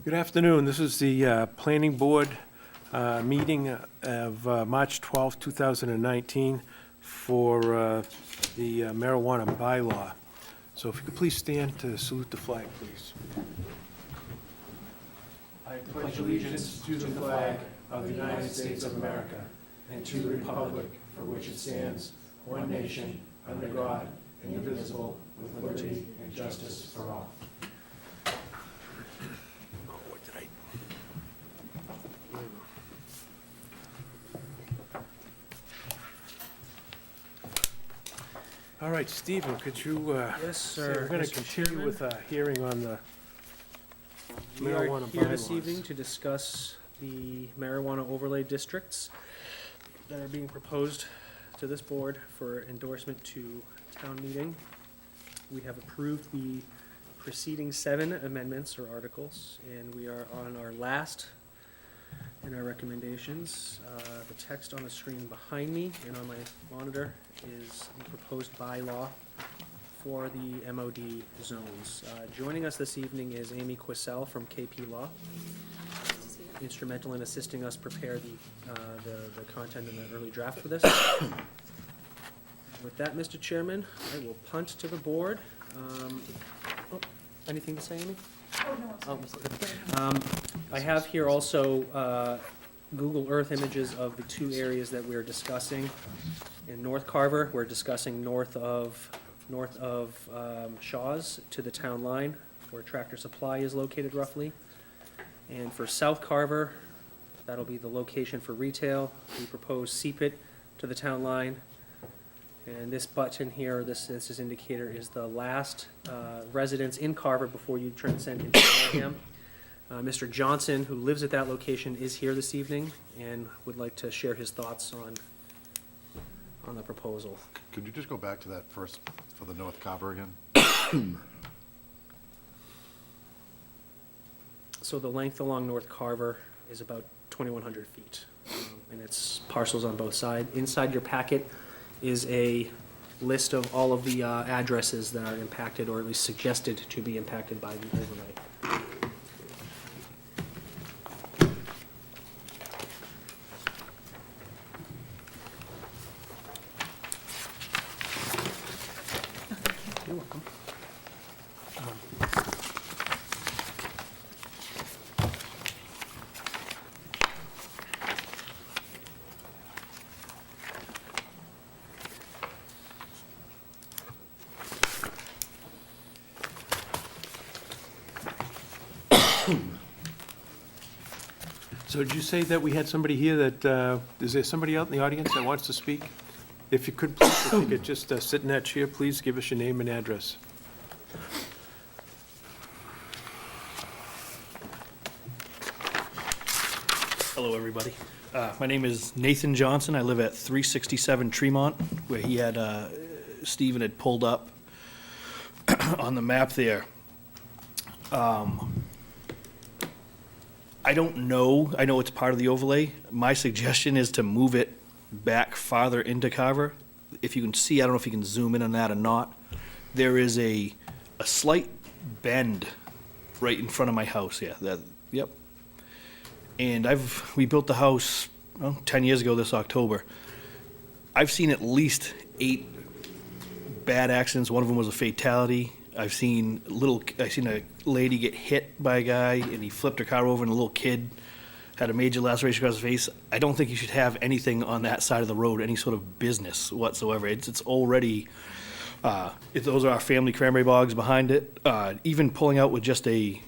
Good afternoon. This is the Planning Board meeting of March 12, 2019 for the marijuana bylaw. So if you could please stand to salute the flag, please. I pledge allegiance to the flag of the United States of America and to the republic for which it stands, one nation, under God, indivisible, with liberty and justice for all. All right, Stephen, could you... Yes, sir. We're going to Mr. continue Chairman, with a hearing on the we are marijuana here this bylaws. evening to discuss the marijuana overlay districts that are being proposed to this board for endorsement to town meeting. We have approved the preceding 7 amendments or articles, and we are on our last in our recommendations. The text on the screen behind me and on my monitor is the proposed bylaw for the MOD zones. Joining us this evening is Amy Quissell from KP Law, instrumental in assisting us prepare the content in the early draft for this. With that, Mr. Chairman, I will punt to the board. Anything to say, Amy? Oh, no. I have here also Google Earth images of the 2 areas that we're discussing. In North Carver, we're discussing north of Shaw's to the town line, where Tractor Supply is located roughly. And for South Carver, that'll be the location for retail. We propose Seepit to the town line. And this button here, this census indicator, is the last residence in Carver before you transcend into Wareham. Mr. Johnson, who lives at that location, is here this evening and would like to share his thoughts on the proposal. Could you just go back to that first for the North Carver again? So the length along North Carver is about 2,100 feet, and it's parcels on both sides. Inside your packet is a list of all of the addresses that are impacted, or at least suggested to be impacted by the overlay. You're welcome. So did you say that we had somebody here that, is there somebody out in the audience that wants to speak? If you could, please, if you could just sit in that chair, please give us your name and address. Hello, everybody. My name is Nathan Johnson. I live at 367 Tremont, where he had, Stephen had pulled up on the map there. I don't know. I know it's part of the overlay. My suggestion is to move it back farther into Carver. If you can see, I don't know if you can zoom in on that or not. There is a slight bend right in front of my house here. Yep. And we built the house 10 years ago this October. I've seen at least 8 bad accidents. One of them was a fatality. I've seen a lady get hit by a guy and he flipped her car over and a little kid had a major laceration across his face. I don't think you should have anything on that side of the road, any sort of business whatsoever. It's already, those are our family cranberry bogs behind it. Even pulling out with just a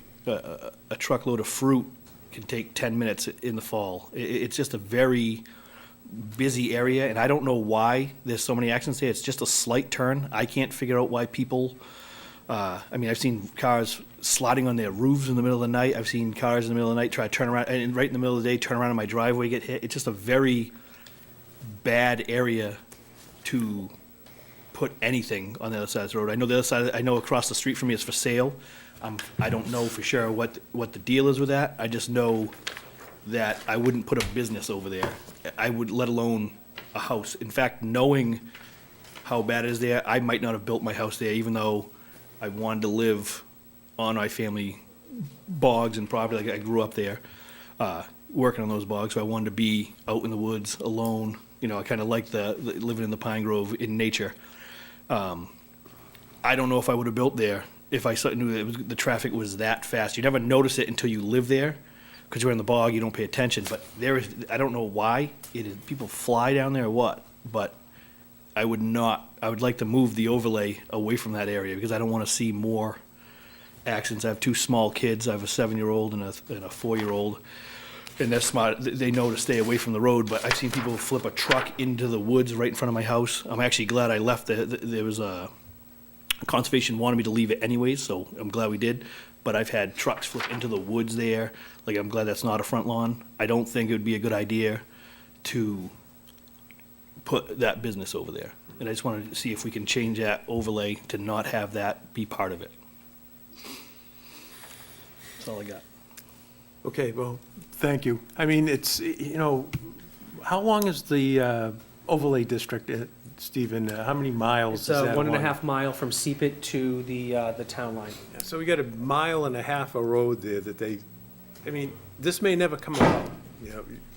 truckload of fruit can take 10 minutes in the fall. It's just a very busy area, and I don't know why there's so many accidents here. It's just a slight turn. I can't figure out why people, I've seen cars sliding on their roofs in the middle of the night. I've seen cars in the middle of the night try to turn around, and right in the middle of the day, turn around in my driveway, get hit. It's just a very bad area to put anything on the other side of the road. I know the other side, I know across the street from me is for sale. I don't know for sure what the deal is with that. I just know that I wouldn't put a business over there. I would, let alone a house. In fact, knowing how bad it is there, I might not have built my house there, even though I wanted to live on my family bogs and property, like I grew up there, working on those bogs, so I wanted to be out in the woods alone. You know, I kind of like the living in the pine grove in nature. I don't know if I would have built there if I knew that the traffic was that fast. You never notice it until you live there, because you're in the bog, you don't pay attention. But I don't know why people fly down there or what, but I would like to move the overlay away from that area, because I don't want to see more accidents. I have two small kids. I have a 7-year-old and a 4-year-old. And they're smart. They know to stay away from the road, but I've seen people flip a truck into the woods right in front of my house. I'm actually glad I left. There was conservation wanted me to leave it anyways, so I'm glad we did. But I've had trucks flip into the woods there. Like, I'm glad that's not a front lawn. I don't think it would be a good idea to put that business over there. And I just wanted to see if we can change that overlay to not have that be part of it. That's all I got. Okay, well, thank you. I mean, it's, how long is the overlay district, Stephen? How many miles It's is a that? 1.5 mile from Seepit to the town line. Yeah, so we got 1.5 miles of road there that this may never come about,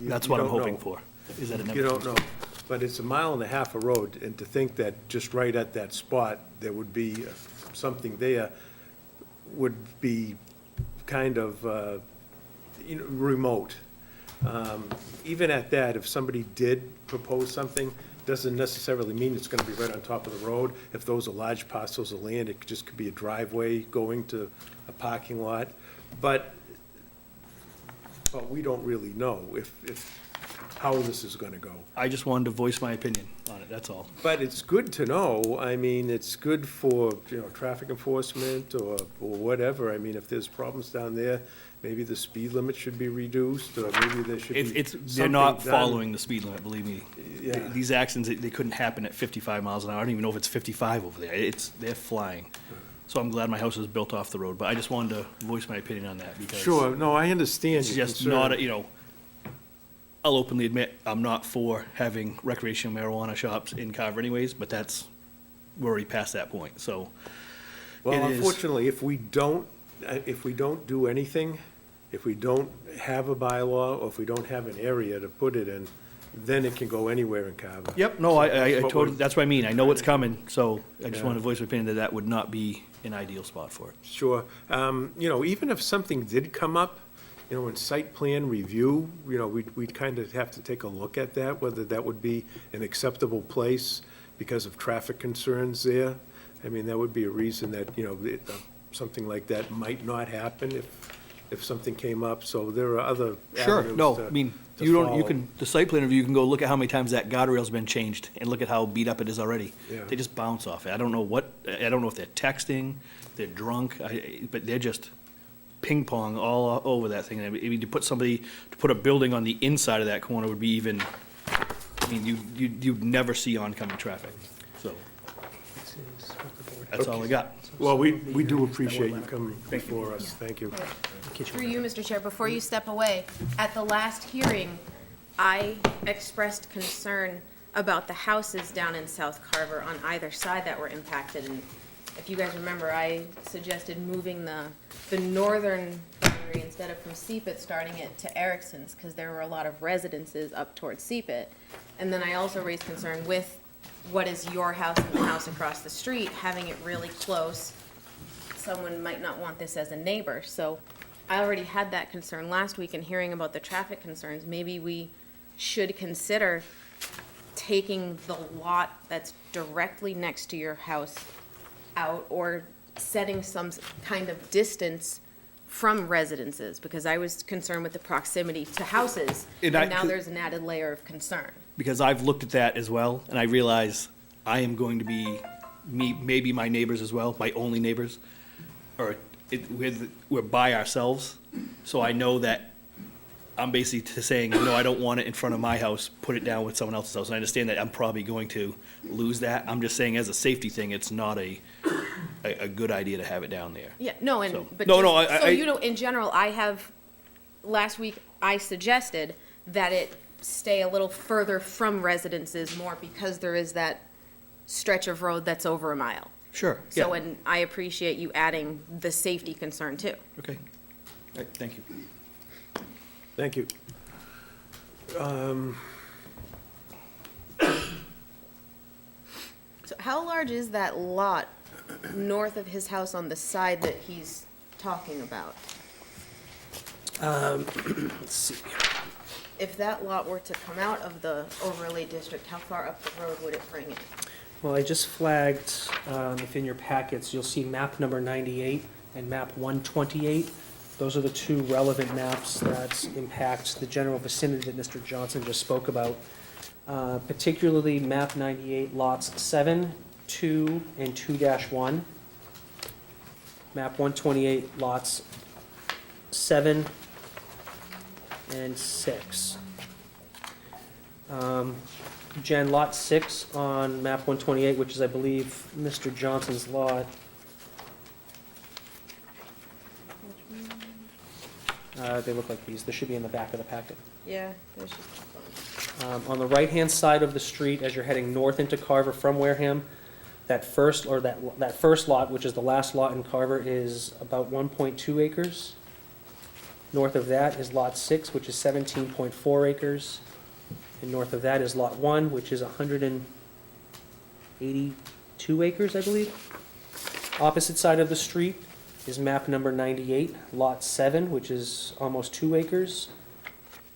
That's you what I'm don't hoping know. for, is that it never You don't comes know, but it's 1.5 miles of road, and to think that just right at that spot, there would be something there would be kind of, remote. Even at that, if somebody did propose something, doesn't necessarily mean it's gonna be right on top of the road. If those are large parcels of land, it just could be a driveway going to a parking lot. But we don't really know how this is gonna go. I just wanted to voice my opinion on it, that's all. But it's good to know. I mean, it's good for, traffic enforcement or whatever. I mean, if there's problems down there, maybe the speed limit should be reduced, or maybe there should be They're not something done. following the speed limit, believe me. Yeah. These accidents, they couldn't happen at 55 miles an hour. I don't even know if it's 55 over there. They're flying. So I'm glad my house is built off the road, but I just wanted to voice my opinion on that because. Sure, no, I understand It's your just concern. not, I'll openly admit, I'm not for having recreational marijuana shops in Carver anyways, but we're already past that point, so. Well, it is- unfortunately, if we don't do anything, if we don't have a bylaw, or if we don't have an area to put it in, then it can go anywhere in Carver. Yep, no, So I that's what totally, we're- that's what I mean. I know it's coming, so I just Yeah. wanted to voice my opinion that that would not be an ideal spot for it. Sure. Even if something did come up, in site plan review, we'd kind of have to take a look at that, whether that would be an acceptable place because of traffic concerns there. I mean, that would be a reason that, something like that might not happen if something came up. So there are other Sure, avenues no, to- I mean, to you follow. can, the site plan review, you can go look at how many times that guardrail's been changed and look at how beat up it is already. Yeah. They just bounce off it. I don't know if they're texting, they're drunk, but they're just ping pong all over that thing. I mean, to put a building on the inside of that corner would be even, you'd never see oncoming traffic. So, This is what the board. that's all I got. Well, we do appreciate you coming before us. Thank you. Through you, Mr. Chair, before you step away, at the last hearing, I expressed concern about the houses down in South Carver on either side that were impacted. And if you guys remember, I suggested moving the northern boundary instead of from Seepit, starting it to Erickson's, because there were a lot of residences up towards Seepit. And then I also raised concern with what is your house and the house across the street, having it really close. Someone might not want this as a neighbor, so I already had that concern last week, and hearing about the traffic concerns, maybe we should consider taking the lot that's directly next to your house out, or setting some kind of distance from residences, because I was concerned with the proximity to houses, and And now there's an added layer of concern. Because I've looked at that as well, and I realize I am going to be, maybe my neighbors as well, my only neighbors, or we're by ourselves, so I know that I'm basically saying, no, I don't want it in front of my house, put it down with someone else's house, and I understand that I'm probably going to lose that. I'm just saying, as a safety thing, it's not a good idea to have it down there. Yeah, no, So- and, but No, no, just, so I- you know, in general, last week, I suggested that it stay a little further from residences more, because there is that stretch of road that's over a mile. Sure, So, yeah, and I appreciate you adding the safety concern too. okay. Right, thank you. Thank you. So how large is that lot north of his house on the side that he's talking about? Let's see. If that lot were to come out of the overlay district, how far up the road would it bring it? Well, I just flagged, if in your packets, you'll see map number 98 and map 128. Those are the two relevant maps that impact the general vicinity that Mr. Johnson just spoke about. Particularly map 98 lots 7, 2, and 2-1. Map 128 lots 7 and 6. Jen, lot 6 on map 128, which is, I believe, Mr. Johnson's lot. They look like these. They should be in the back of the packet. Yeah, there's just one. On the right-hand side of the street, as you're heading north into Carver from Wareham, that first lot, which is the last lot in Carver, is about 1.2 acres. North of that is lot 6, which is 17.4 acres. And north of that is lot 1, which is 182 acres, I believe. Opposite side of the street is map number 98, lot 7, which is almost 2 acres.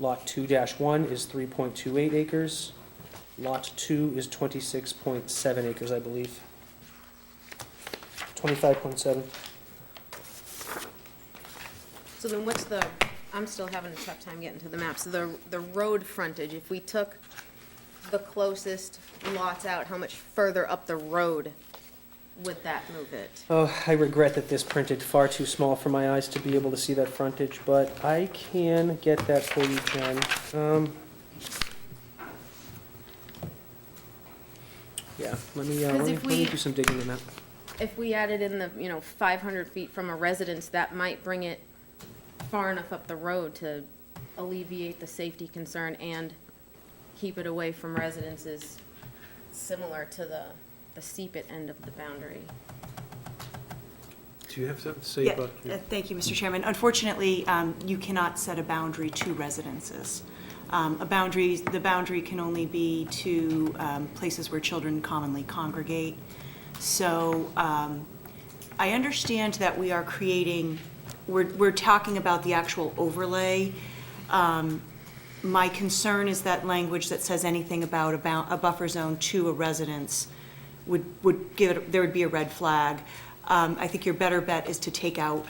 Lot 2-1 is 3.28 acres. Lot 2 is 26.7 acres, I believe. 25.7. So then what's I'm still having a tough time getting to the map. So the road frontage, if we took the closest lots out, how much further up the road would that move it? Oh, I regret that this printed far too small for my eyes to be able to see that frontage, but I can get that for you, Jen. Yeah, let me if we- do some digging on that. If we added in the, 500 feet from a residence, that might bring it far enough up the road to alleviate the safety concern and keep it away from residences similar to the seepit end of the boundary. Do you have something to say Yeah, about? thank you, Mr. Chairman. Unfortunately, you cannot set a boundary to residences. The boundary can only be to places where children commonly congregate. So I understand that we are creating, we're talking about the actual overlay. My concern is that language that says anything about a buffer zone to a residence would give it, there would be a red flag. I think your better bet is to take out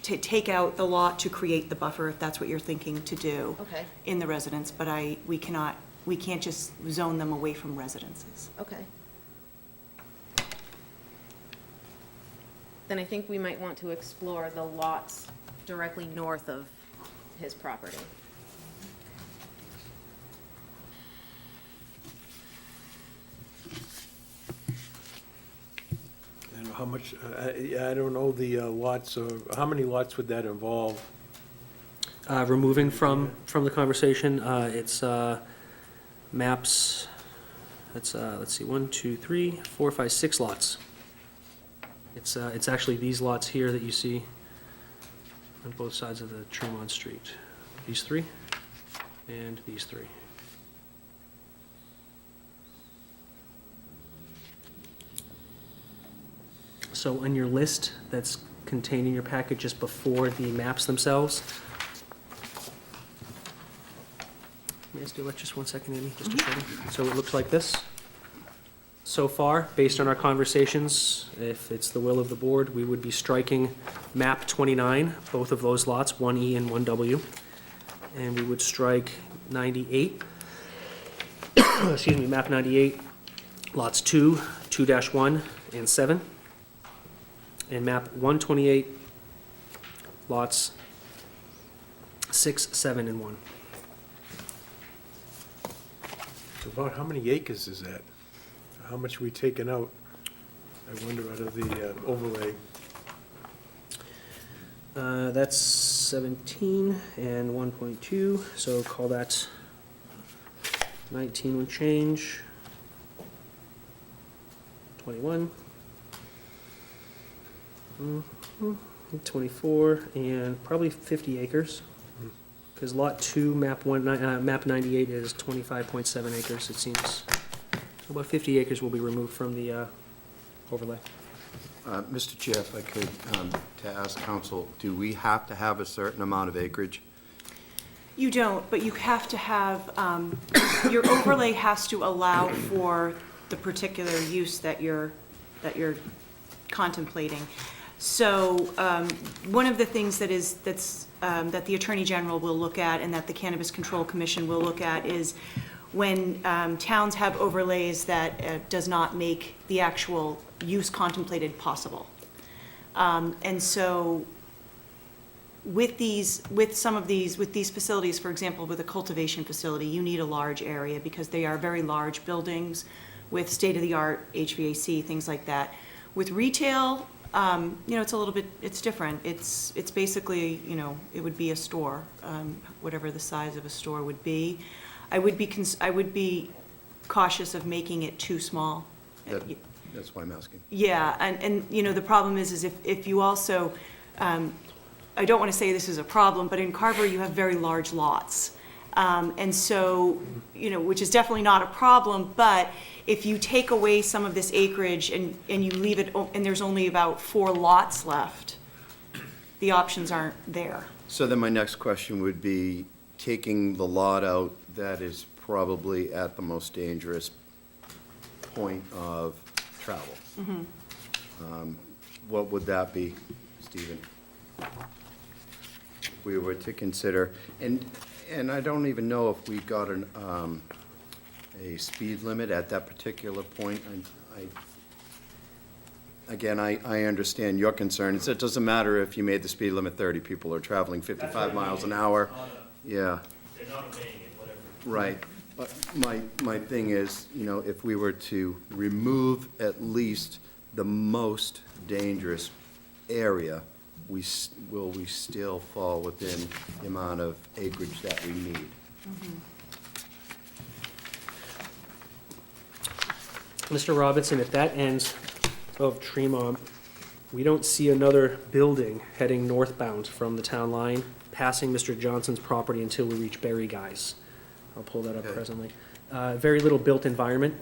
the lot to create the buffer, if that's what you're thinking to do. Okay. In the residence, but we can't just zone them away from residences. Okay. Then I think we might want to explore the lots directly north of his property. I don't know how much, I don't know the lots, or how many lots would that involve? Removing from the conversation, it's maps, it's, let's see, 1, 2, 3, 4, 5, 6 lots. It's actually these lots here that you see on both sides of the Tremont Street. These 3 and these 3. So on your list that's contained in your packet just before the maps themselves. May I just do that just 1 second, Amy, just to show you? So it looks like this. So far, based on our conversations, if it's the will of the board, we would be striking map 29, both of those lots, 1E and 1W. And we would strike 98, excuse me, map 98, lots 2, 2-1, and 7. And map 128, lots 6, 7, and 1. So about how many acres is that? How much we taking out, I wonder, out of the overlay? That's 17 and 1.2, so call that 19 and change. 21. 24, and probably 50 acres. Because Lot 2, map 98 is 25.7 acres, it seems. So about 50 acres will be removed from the overlay. Mr. Chair, if I could, to ask council, do we have to have a certain amount of acreage? You don't, but you have to have, your overlay has to allow for the particular use that you're contemplating. So, one of the things that the Attorney General will look at and that the Cannabis Control Commission will look at is when towns have overlays that does not make the actual use contemplated possible. And so with these facilities, for example, with a cultivation facility, you need a large area because they are very large buildings with state-of-the-art HVAC, things like that. With retail, it's a little bit, it's different. It's basically, it would be a store, whatever the size of a store would be. I would be cautious of making it too small. That's why I'm asking. Yeah, and the problem is if you also, I don't want to say this is a problem, but in Carver, you have very large lots. And so, which is definitely not a problem, but if you take away some of this acreage and you leave it, and there's only about 4 lots left, the options aren't there. So then my next question would be, taking the lot out that is probably at the most dangerous point of travel. What would that be, Stephen? If we were to consider, and I don't even know if we got a speed limit at that particular point. I understand your concern. It doesn't matter if you made the speed limit 30, people are traveling 55 miles an hour. Yeah. They're not obeying it, whatever. Right, but my thing is, if we were to remove at least the most dangerous area, will we still fall within the amount of acreage that we need? Mr. Robinson, at that end of Tremont, we don't see another building heading northbound from the town line, passing Mr. Johnson's property until we reach Berry Guys. I'll pull that up Okay. presently. Very little built environment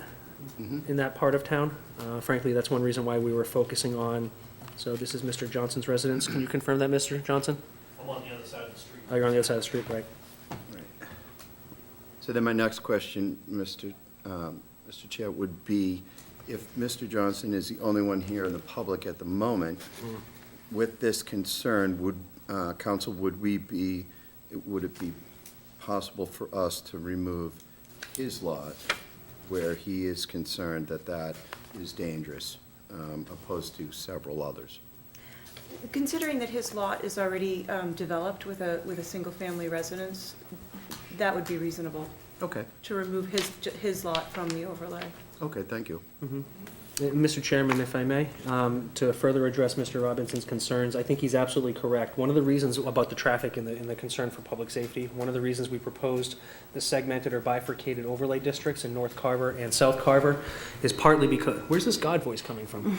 in that part of town. Frankly, that's one reason why we were focusing on, so this is Mr. Johnson's residence. Can you confirm that, Mr. Johnson? I'm on the other side of the street. Oh, you're on the other side of the street, right? Right. So then my next question, Mr. Chair, would be, if Mr. Johnson is the only one here in the public at the moment, with this concern, would it be possible for us to remove his lot where he is concerned that is dangerous, opposed to several others? Considering that his lot is already developed with a single-family residence, that would be reasonable Okay, to remove his lot from the overlay. okay, thank you. Mr. Chairman, if I may, to further address Mr. Robinson's concerns, I think he's absolutely correct. One of the reasons about the traffic and the concern for public safety, one of the reasons we proposed the segmented or bifurcated overlay districts in North Carver and South Carver is partly because, where's this God voice coming from?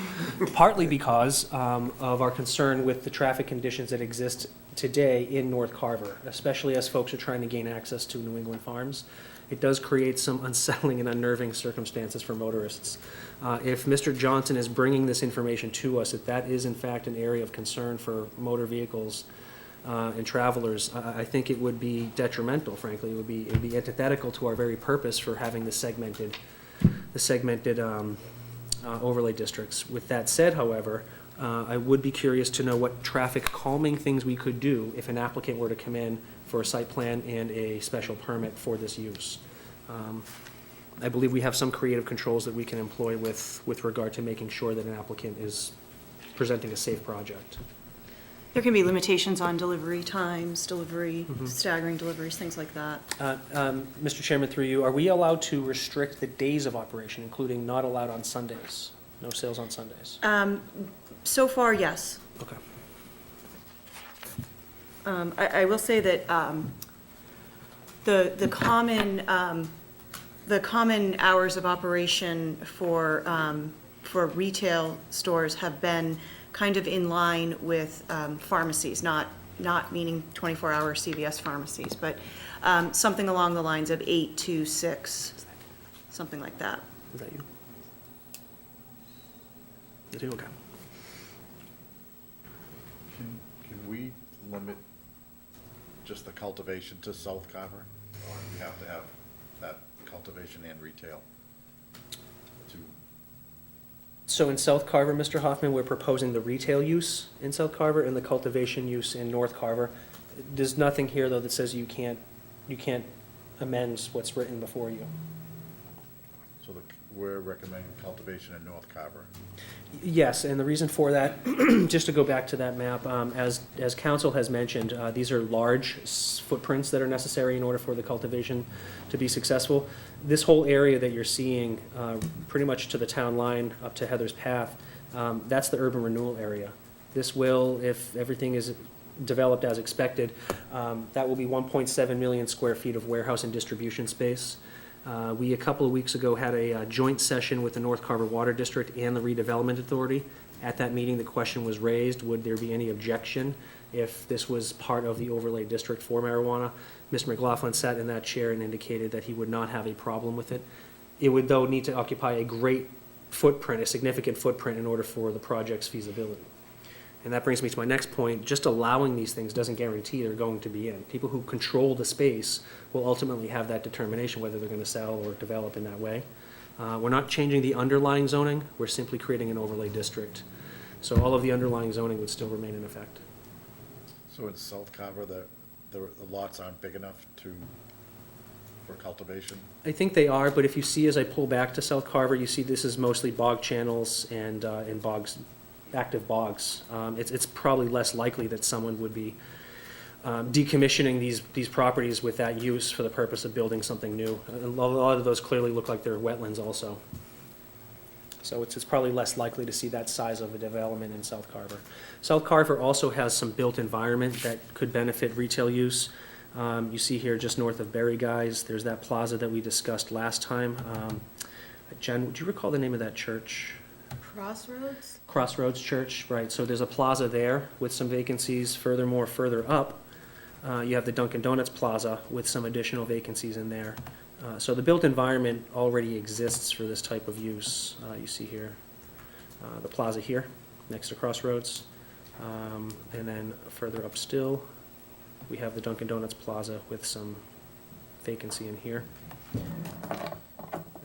Partly because of our concern with the traffic conditions that exist today in North Carver, especially as folks are trying to gain access to New England farms. It does create some unsettling and unnerving circumstances for motorists. If Mr. Johnson is bringing this information to us, if that is in fact an area of concern for motor vehicles and travelers, I think it would be detrimental, frankly. It would be antithetical to our very purpose for having the segmented overlay districts. With that said, however, I would be curious to know what traffic calming things we could do if an applicant were to come in for a site plan and a special permit for this use. I believe we have some creative controls that we can employ with regard to making sure that an applicant is presenting a safe project. There can be limitations on delivery times, staggering deliveries, things like that. Mr. Chairman, through you, are we allowed to restrict the days of operation, including not allowed on Sundays? No sales on Sundays? So far, yes. Okay. I will say that the common hours of operation for retail stores have been kind of in line with pharmacies, not meaning 24-hour CVS pharmacies, but something along the lines of 8 to 6, something like that. Is that you? Is you okay? Can we limit just the cultivation to South Carver? Or do we have to have that cultivation and retail to, So in South Carver, Mr. Hoffman, we're proposing the retail use in South Carver and the cultivation use in North Carver. There's nothing here, though, that says you can't amend what's written before you. so we're recommending cultivation in North Carver? Yes, and the reason for that, just to go back to that map, as council has mentioned, these are large footprints that are necessary in order for the cultivation to be successful. This whole area that you're seeing, pretty much to the town line up to Heather's Path, that's the urban renewal area. This will, if everything is developed as expected, that will be 1.7 million square feet of warehouse and distribution space. We, a couple of weeks ago, had a joint session with the North Carver Water District and the Redevelopment Authority. At that meeting, the question was raised, would there be any objection if this was part of the overlay district for marijuana? Mr. McLaughlin sat in that chair and indicated that he would not have a problem with it. It would, though, need to occupy a great footprint, a significant footprint, in order for the project's feasibility. And that brings me to my next point. Just allowing these things doesn't guarantee they're going to be in. People who control the space will ultimately have that determination whether they're going to sell or develop in that way. We're not changing the underlying zoning. We're simply creating an overlay district. So all of the underlying zoning would still remain in effect. So in South Carver, the lots aren't big enough for cultivation? I think they are, but if you see as I pull back to South Carver, you see this is mostly bog channels and bogs, active bogs. It's probably less likely that someone would be decommissioning these properties with that use for the purpose of building something new. A lot of those clearly look like they're wetlands also. So it's probably less likely to see that size of a development in South Carver. South Carver also has some built environment that could benefit retail use. You see here just north of Berry Guys, there's that plaza that we discussed last time. Jen, do you recall the name of that church? Crossroads? Crossroads Church, right. So there's a plaza there with some vacancies. Furthermore, further up, you have the Dunkin' Donuts Plaza with some additional vacancies in there. So the built environment already exists for this type of use. You see here, the plaza here, next to Crossroads. And then further up still, we have the Dunkin' Donuts Plaza with some vacancy in here.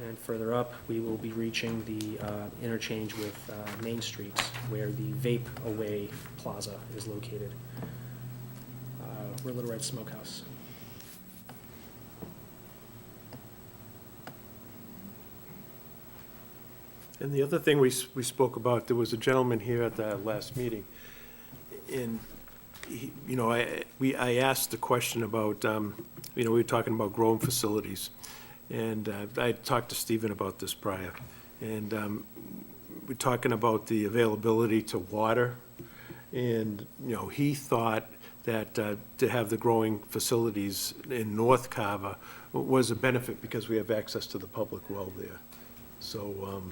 And further up, we will be reaching the interchange with Main Street, where the Vape Away Plaza is located. We're Little Red Smokehouse. And the other thing we spoke about, there was a gentleman here at the last meeting, and he, I asked the question about, we were talking about growing facilities, and I talked to Stephen about this prior, and we're talking about the availability to water, and, he thought that to have the growing facilities in North Carver was a benefit because we have access to the public well there. So,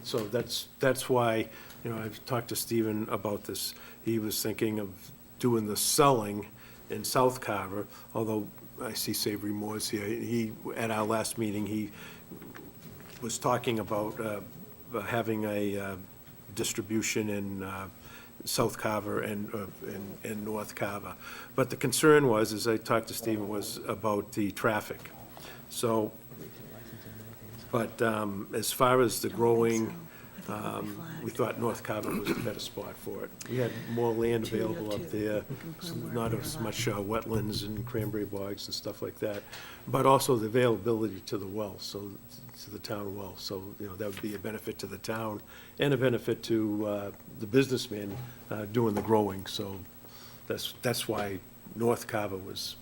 so that's why, I've talked to Stephen about this. He was thinking of doing the selling in South Carver, although I see Savory Moore's here. At our last meeting, he was talking about having a distribution in South Carver and North Carver. But the concern was, as I talked to Stephen, was about the traffic. So, but as far as the growing, we thought North Carver was the better spot for it. We had more land available up there, not as much wetlands and cranberry bogs and stuff like that, but also the availability to the well, so to the town well. So, that would be a benefit to the town and a benefit to the businessman doing the growing. So that's why North Carver was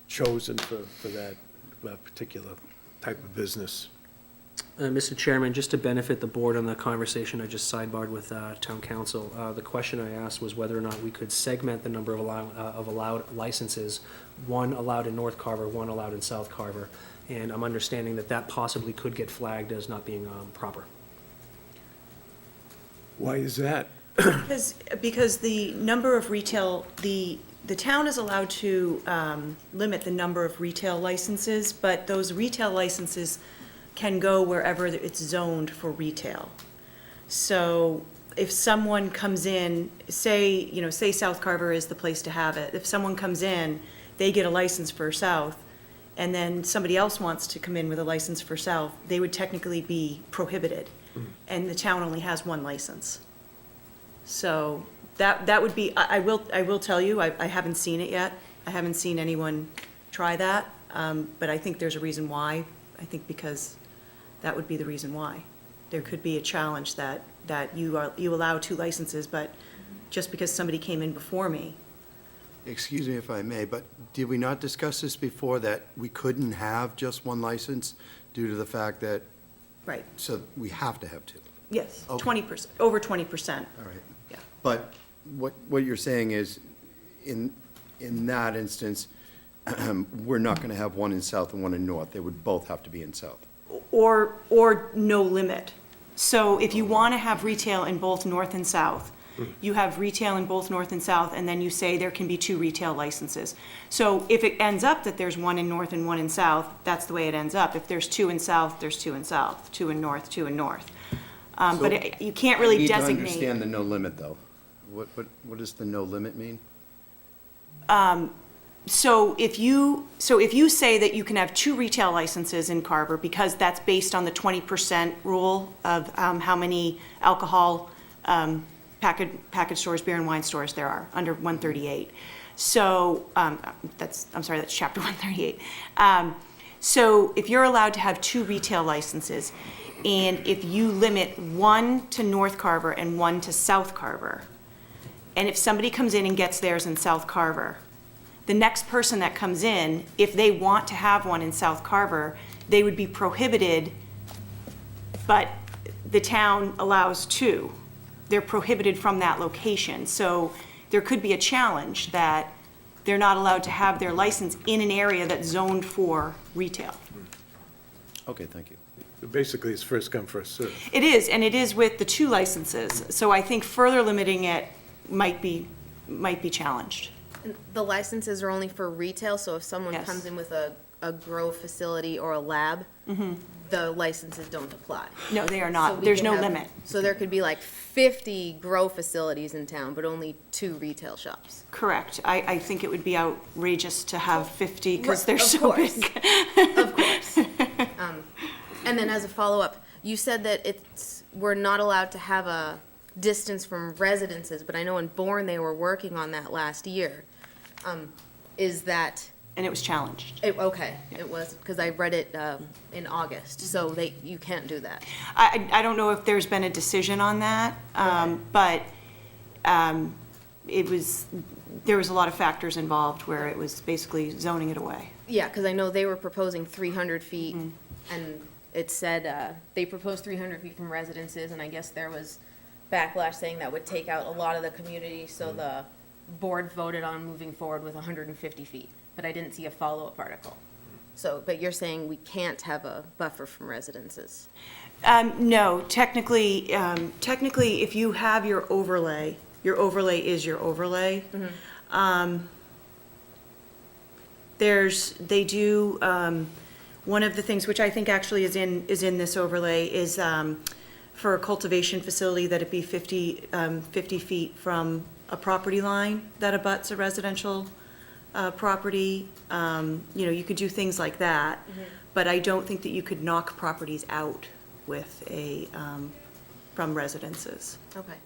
chosen for that particular type of business. Mr. Chairman, just to benefit the board on the conversation I just sidebarred with town council, the question I asked was whether or not we could segment the number of allowed licenses, one allowed in North Carver, one allowed in South Carver, and I'm understanding that possibly could get flagged as not being proper. Why is that? Because the number of retail, the town is allowed to limit the number of retail licenses, but those retail licenses can go wherever it's zoned for retail. So if someone comes in, say South Carver is the place to have it, if someone comes in, they get a license for South, and then somebody else wants to come in with a license for South, they would technically be prohibited, and the town only has one license. So that would be, I will tell you, I haven't seen it yet. I haven't seen anyone try that, but I think there's a reason why. I think because that would be the reason why. There could be a challenge that you allow two licenses, but just because somebody came in before me. Excuse me if I may, but did we not discuss this before, that we couldn't have just one license due to the fact that, Right, so we have to have two? yes, Okay. 20%, over 20%. All right. Yeah. But what you're saying is, in that instance, we're not going to have one in South and one in North. They would both have to be in South. Or no limit. So if you want to have retail in both North and South, you have retail in both North and South, and then you say there can be two retail licenses. So if it ends up that there's one in North and one in South, that's the way it ends up. If there's two in South, there's two in South, two in North, two in North. You can't really I need to designate. understand the no limit, though. What does the no limit mean? So if you say that you can have two retail licenses in Carver, because that's based on the 20% rule of how many alcohol package stores, beer and wine stores there are, under 138. So, that's chapter 138. So if you're allowed to have two retail licenses, and if you limit one to North Carver and one to South Carver, and if somebody comes in and gets theirs in South Carver, the next person that comes in, if they want to have one in South Carver, they would be prohibited, but the town allows two. They're prohibited from that location. So there could be a challenge that they're not allowed to have their license in an area that's zoned for retail. Okay, thank you. Basically, it's first come, first served. It is, and it is with the two licenses. So I think further limiting it might be challenged. The licenses are only for retail, so if someone Yes. comes in with a grow facility or a lab, the licenses don't apply. No, they are So not. we There's could no have- limit. So there could be like 50 grow facilities in town, but only 2 retail shops. Correct. I think it would be outrageous to have 50 because they're Of so course. big. Of course. And then as a follow-up, you said that we're not allowed to have a distance from residences, but I know in Bourne, they were working on that last year. Is that, And it was challenged. okay, it was, because I read it in August, so you can't do that. I don't know if there's been a decision on that, but there was a lot of factors involved where it was basically zoning it away. Yeah, because I know they were proposing 300 feet, and it said, they proposed 300 feet from residences, and I guess there was backlash saying that would take out a lot of the community, so the board voted on moving forward with 150 feet, but I didn't see a follow-up article. So, but you're saying we can't have a buffer from residences? No, technically, if you have your overlay is your overlay. One of the things, which I think actually is in this overlay, is for a cultivation facility, that it be 50 feet from a property line that abuts a residential property. You could do things like that, but I don't think that you could knock properties out with from residences. Okay.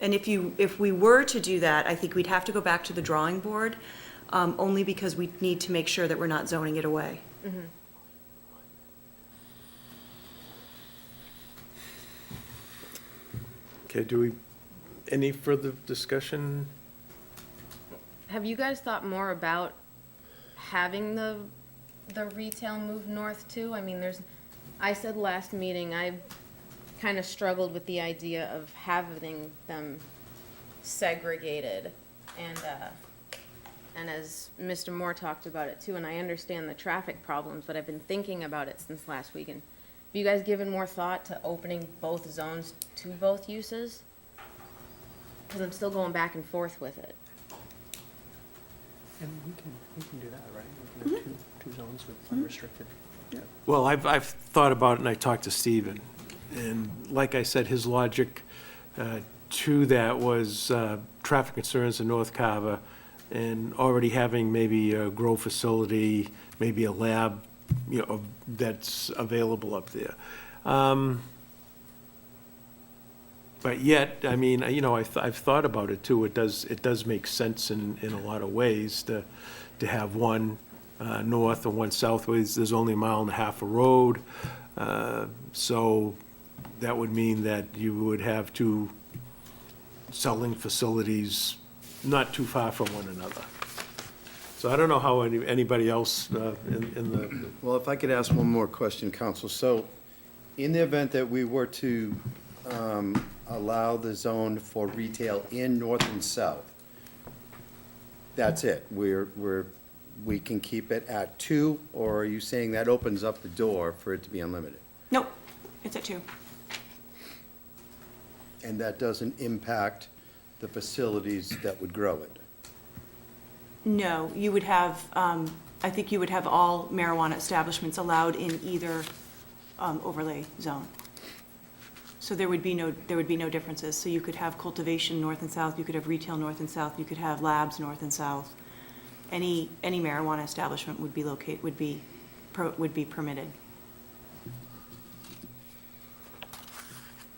And if we were to do that, I think we'd have to go back to the drawing board, only because we need to make sure that we're not zoning it away. Okay, any further discussion? Have you guys thought more about having the retail move north too? I mean, I said last meeting, I kind of struggled with the idea of having them segregated. And as Mr. Moore talked about it too, and I understand the traffic problems, but I've been thinking about it since last week. And have you guys given more thought to opening both zones to both uses? because I'm still going back and forth with it. And we can do that, right? We can have two zones with unrestricted. Well, I've thought about it, and I talked to Stephen, and like I said, his logic to that was traffic concerns in North Carver, and already having maybe a grow facility, maybe a lab, that's available up there. But yet, I mean, I've thought about it too. It does make sense in a lot of ways to have one north and one south. There's only a mile and a half of road. So that would mean that you would have two selling facilities not too far from one another. So I don't know how anybody else in the, Well, if I could ask one more question, Counsel. So in the event that we were to allow the zone for retail in north and south, that's it? We can keep it at 2, or are you saying that opens up the door for it to be unlimited? Nope, it's at 2. And that doesn't impact the facilities that would grow it? No, you would have, I think you would have all marijuana establishments allowed in either overlay zone. So there would be no differences. So you could have cultivation north and south, you could have retail north and south, you could have labs north and south. Any marijuana establishment would be permitted.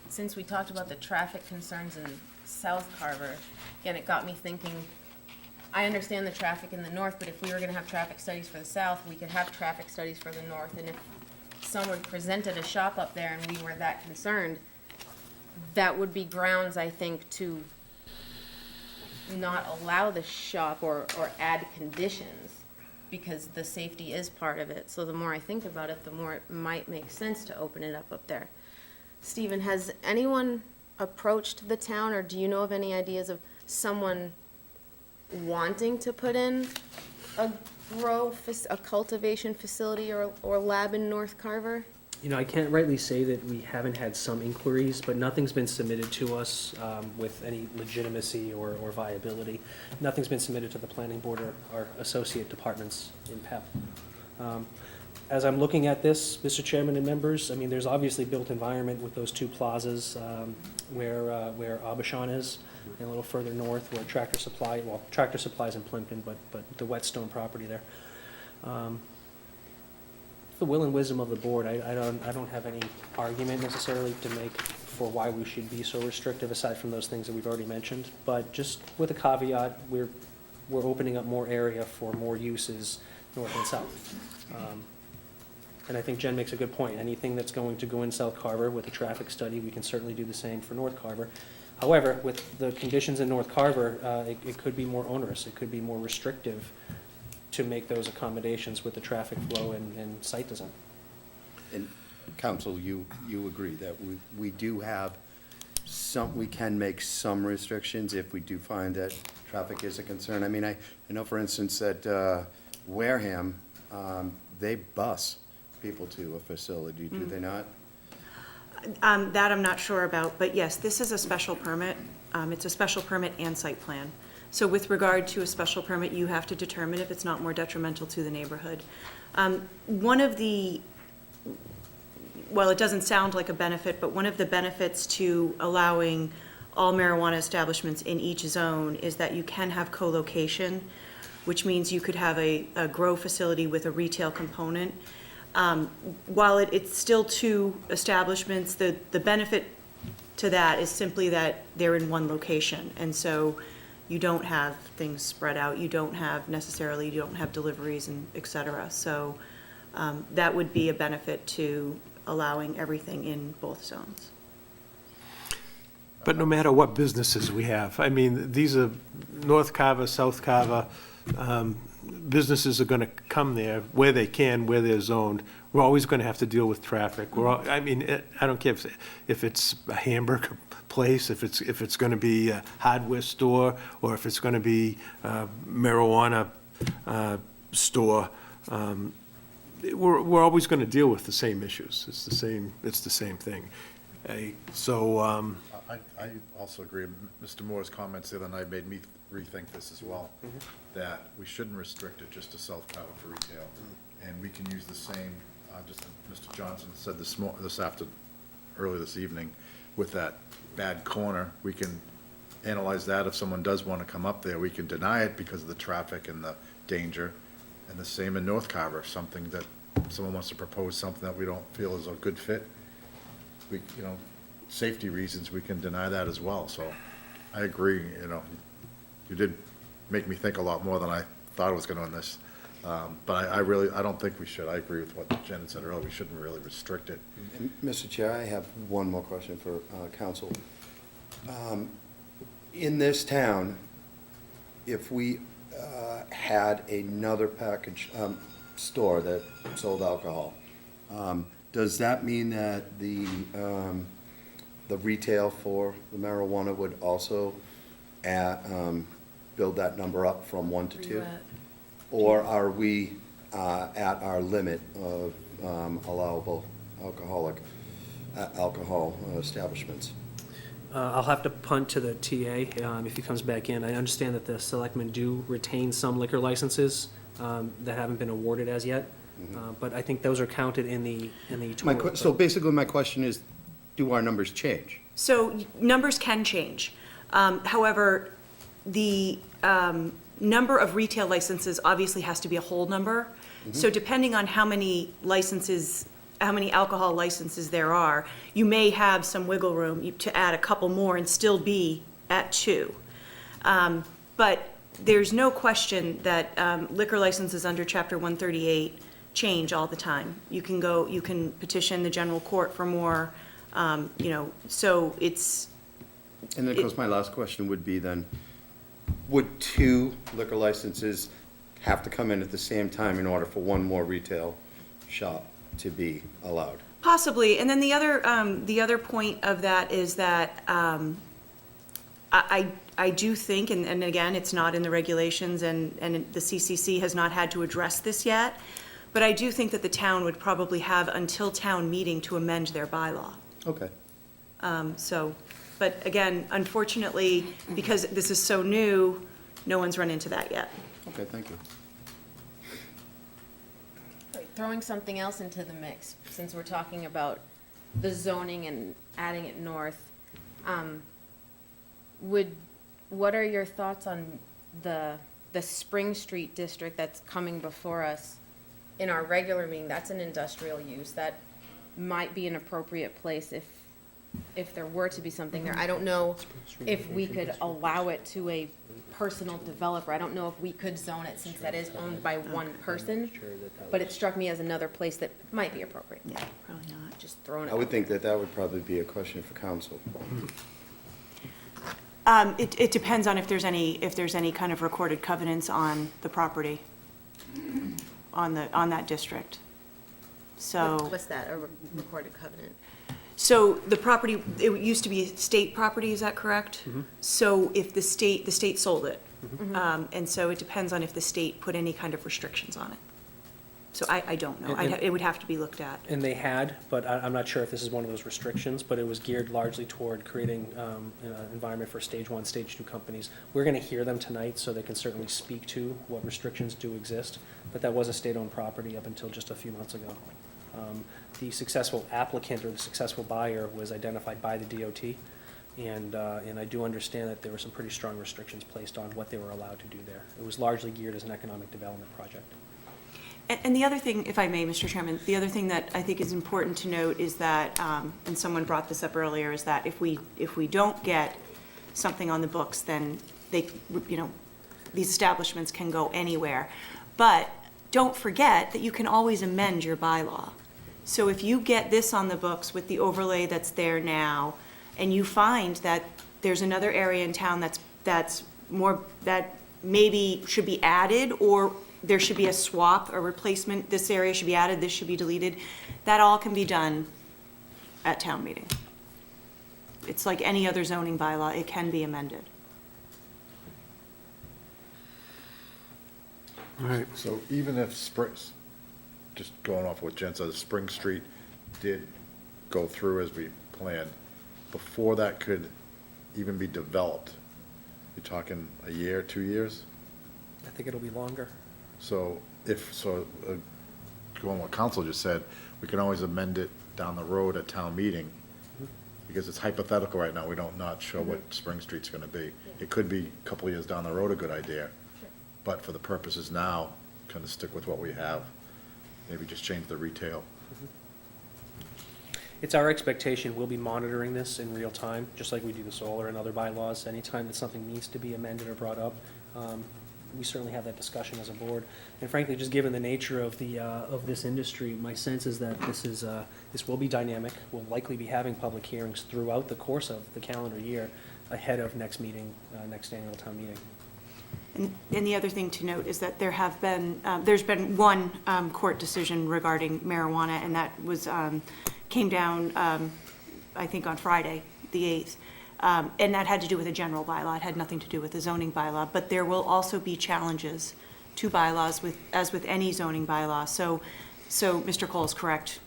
Since we talked about the traffic concerns in South Carver, again, it got me thinking, I understand the traffic in the north, but if we were gonna have traffic studies for the south, we could have traffic studies for the north, and if someone presented a shop up there and we were that concerned, that would be grounds, I think, to not allow the shop or add conditions, because the safety is part of it. So the more I think about it, the more it might make sense to open it up there. Stephen, has anyone approached the town, or do you know of any ideas of someone wanting to put in a a cultivation facility or lab in North Carver? I can't rightly say that we haven't had some inquiries, but nothing's been submitted to us with any legitimacy or viability. Nothing's been submitted to the planning board or our associate departments in PEP. As I'm looking at this, Mr. Chairman and members, I mean, there's obviously built environment with those two plazas where Abishan is, and a little further north where Tractor Supply, well, Tractor Supply's in Plimpton, but the Whetstone property there. The will and wisdom of the board, I don't have any argument necessarily to make for why we should be so restrictive, aside from those things that we've already mentioned. But just with a caveat, we're opening up more area for more uses north and south. And I think Jen makes a good point. Anything that's going to go in South Carver with a traffic study, we can certainly do the same for North Carver. However, with the conditions in North Carver, it could be more onerous, it could be more restrictive to make those accommodations with the traffic flow and site design. And Counsel, you agree that we do have we can make some restrictions if we do find that traffic is a concern. I mean, I know, for instance, that Wareham, they bus people to a facility, do they not? That I'm not sure about, but yes, this is a special permit. It's a special permit and site plan. So with regard to a special permit, you have to determine if it's not more detrimental to the neighborhood. One of the, well, it doesn't sound like a benefit, but one of the benefits to allowing all marijuana establishments in each zone is that you can have co-location, which means you could have a grow facility with a retail component. While it's still two establishments, the benefit to that is simply that they're in one location. And so you don't have things spread out. You don't have deliveries and et cetera. So that would be a benefit to allowing everything in both zones. but no matter what businesses we have, I mean, these are North Carver, South Carver, businesses are gonna come there where they can, where they're zoned. We're always gonna have to deal with traffic. I don't care if it's a hamburger place, if it's gonna be a hardware store, or if it's gonna be a marijuana store. We're always gonna deal with the same issues. It's the same thing. So, I also agree. Mr. Moore's comments the other night made me rethink this as well, that we shouldn't restrict it just to South Carver for retail. And we can use the same, just, Mr. Johnson said earlier this evening, with that bad corner, we can analyze that. If someone does want to come up there, we can deny it because of the traffic and the danger. And the same in North Carver, something that, someone wants to propose something that we don't feel is a good fit, we, safety reasons, we can deny that as well. So I agree, you did make me think a lot more than I thought I was going to on this. But I don't think we should. I agree with what Jen had said earlier. We shouldn't really restrict it. And, Mr. Chair, I have one more question for council. In this town, if we had another package store that sold alcohol, does that mean that the retail for the marijuana would also build that number up from 1 to 2? Or are we at our limit of allowable alcohol establishments? I'll have to punt to the TA if he comes back in. I understand that the selectmen do retain some liquor licenses that haven't been awarded as yet, but I think those are counted in the total. So basically, my question is, do our numbers change? So numbers can change. However, the number of retail licenses obviously has to be a whole number. So depending on how many alcohol licenses there are, you may have some wiggle room to add a couple more and still be at 2. But there's no question that liquor licenses under Chapter 138 change all the time. You can petition the general court for more, so it's. And then, of course, my last question would be then, would 2 liquor licenses have to come in at the same time in order for one more retail shop to be allowed? Possibly, and then the other point of that is that I do think, and again, it's not in the regulations, and the CCC has not had to address this yet, but I do think that the town would probably have until town meeting to amend their bylaw. Okay. But again, unfortunately, because this is so new, no one's run into that yet. Okay, thank you. Right, throwing something else into the mix, since we're talking about the zoning and adding it north, what are your thoughts on the Spring Street district that's coming before us in our regular meeting? That's an industrial use. That might be an appropriate place if there were to be something there. I don't know if we could allow it to a personal developer. I don't know if we could zone it since that is owned by one person, but it struck me as another place that might be appropriate. Yeah, probably not. Just throwing it I would out. think that would probably be a question for council. It depends on if there's any kind of recorded covenants on the property, on that district. So. What's that, a recorded covenant? So the property, it used to be state property, is that correct? So if the state sold it. And so it depends on if the state put any kind of restrictions on it. So I don't know. It would have to be looked at. And they had, but I'm not sure if this is one of those restrictions, but it was geared largely toward creating an environment for stage 1, stage 2 companies. We're going to hear them tonight, so they can certainly speak to what restrictions do exist, but that was a state-owned property up until just a few months ago. The successful applicant or the successful buyer was identified by the DOT, and I do understand that there were some pretty strong restrictions placed on what they were allowed to do there. It was largely geared as an economic development project. And the other thing, if I may, Mr. Chairman, the other thing that I think is important to note is that, and someone brought this up earlier, is that if we don't get something on the books, then these establishments can go anywhere. But don't forget that you can always amend your bylaw. So if you get this on the books with the overlay that's there now, and you find that there's another area in town that's more, that maybe should be added, or there should be a swap, a replacement, this area should be added, this should be deleted, that all can be done at town meeting. It's like any other zoning bylaw, it can be amended. All right. So even if just going off what Jen said, Spring Street did go through as we planned, before that could even be developed, you're talking a year, 2 years? I think it'll be longer. So going what council just said, we can always amend it down the road at town meeting, because it's hypothetical right now, we don't not show what Spring Street's gonna be. It could be a couple of years down the road a good idea, but for the purposes now, kind of stick with what we have. Maybe just change the retail. It's our expectation, we'll be monitoring this in real time, just like we do the solar and other bylaws. Anytime that something needs to be amended or brought up, we certainly have that discussion as a board. And frankly, just given the nature of of this industry, my sense is that this will be dynamic. We'll likely be having public hearings throughout the course of the calendar year ahead of next meeting, next annual town meeting. And the other thing to note is that there's been one court decision regarding marijuana, and that was, came down, I think on Friday, the 8th. And that had to do with a general bylaw. It had nothing to do with the zoning bylaw. But there will also be challenges to bylaws as with any zoning bylaw. So Mr. Cole is correct.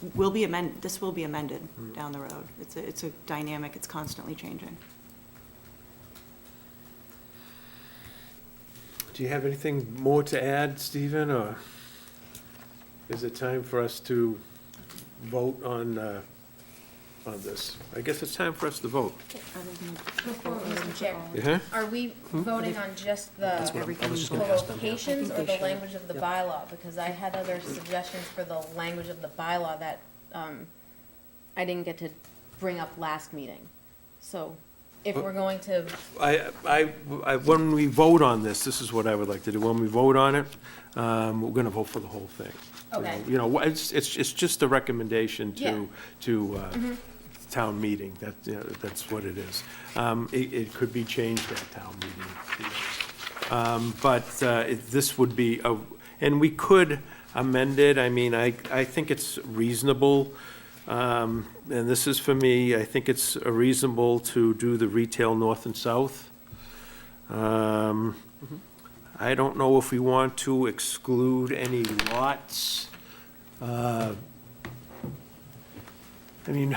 This will be amended down the road. It's a dynamic, it's constantly changing. Do you have anything more to add, Stephen, or is it time for us to vote on this? I guess it's time for us to vote. Before, Mr. Chair, Yeah? are we voting on just the That's what I was just gonna ask them. locations I or think they the should. language of the bylaw? Because I had other suggestions for the language of the bylaw that I didn't get to bring up last meeting. So if we're going to, When we vote on this is what I would like to do. When we vote on it, we're gonna vote for the whole thing. Okay. You know, it's just a recommendation Yeah. to town meeting. That's what it is. It could be changed at town meeting. But this would be, and we could amend it. I mean, I think it's reasonable. And this is for me, I think it's reasonable to do the retail north and south. I don't know if we want to exclude any lots. I mean,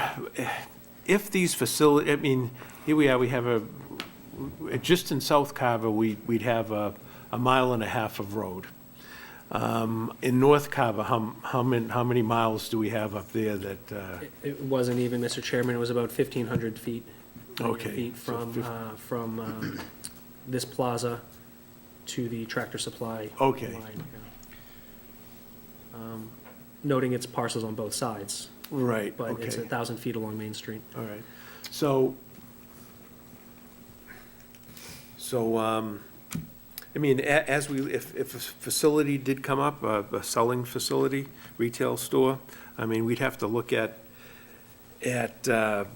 if these facility, I mean, here we are, we have just in South Carver, we'd have a mile and a half of road. In North Carver, how many miles do we have up there that, It wasn't even, Mr. Chairman, it was about 1,500 feet. Okay, Feet so from this plaza to the Tractor Supply Okay. line. Yeah. Noting its parcels on both sides, right, but it's okay, 1,000 feet along Main Street. all right. So, I mean, if a facility did come up, a selling facility, retail store, I mean, we'd have to look at the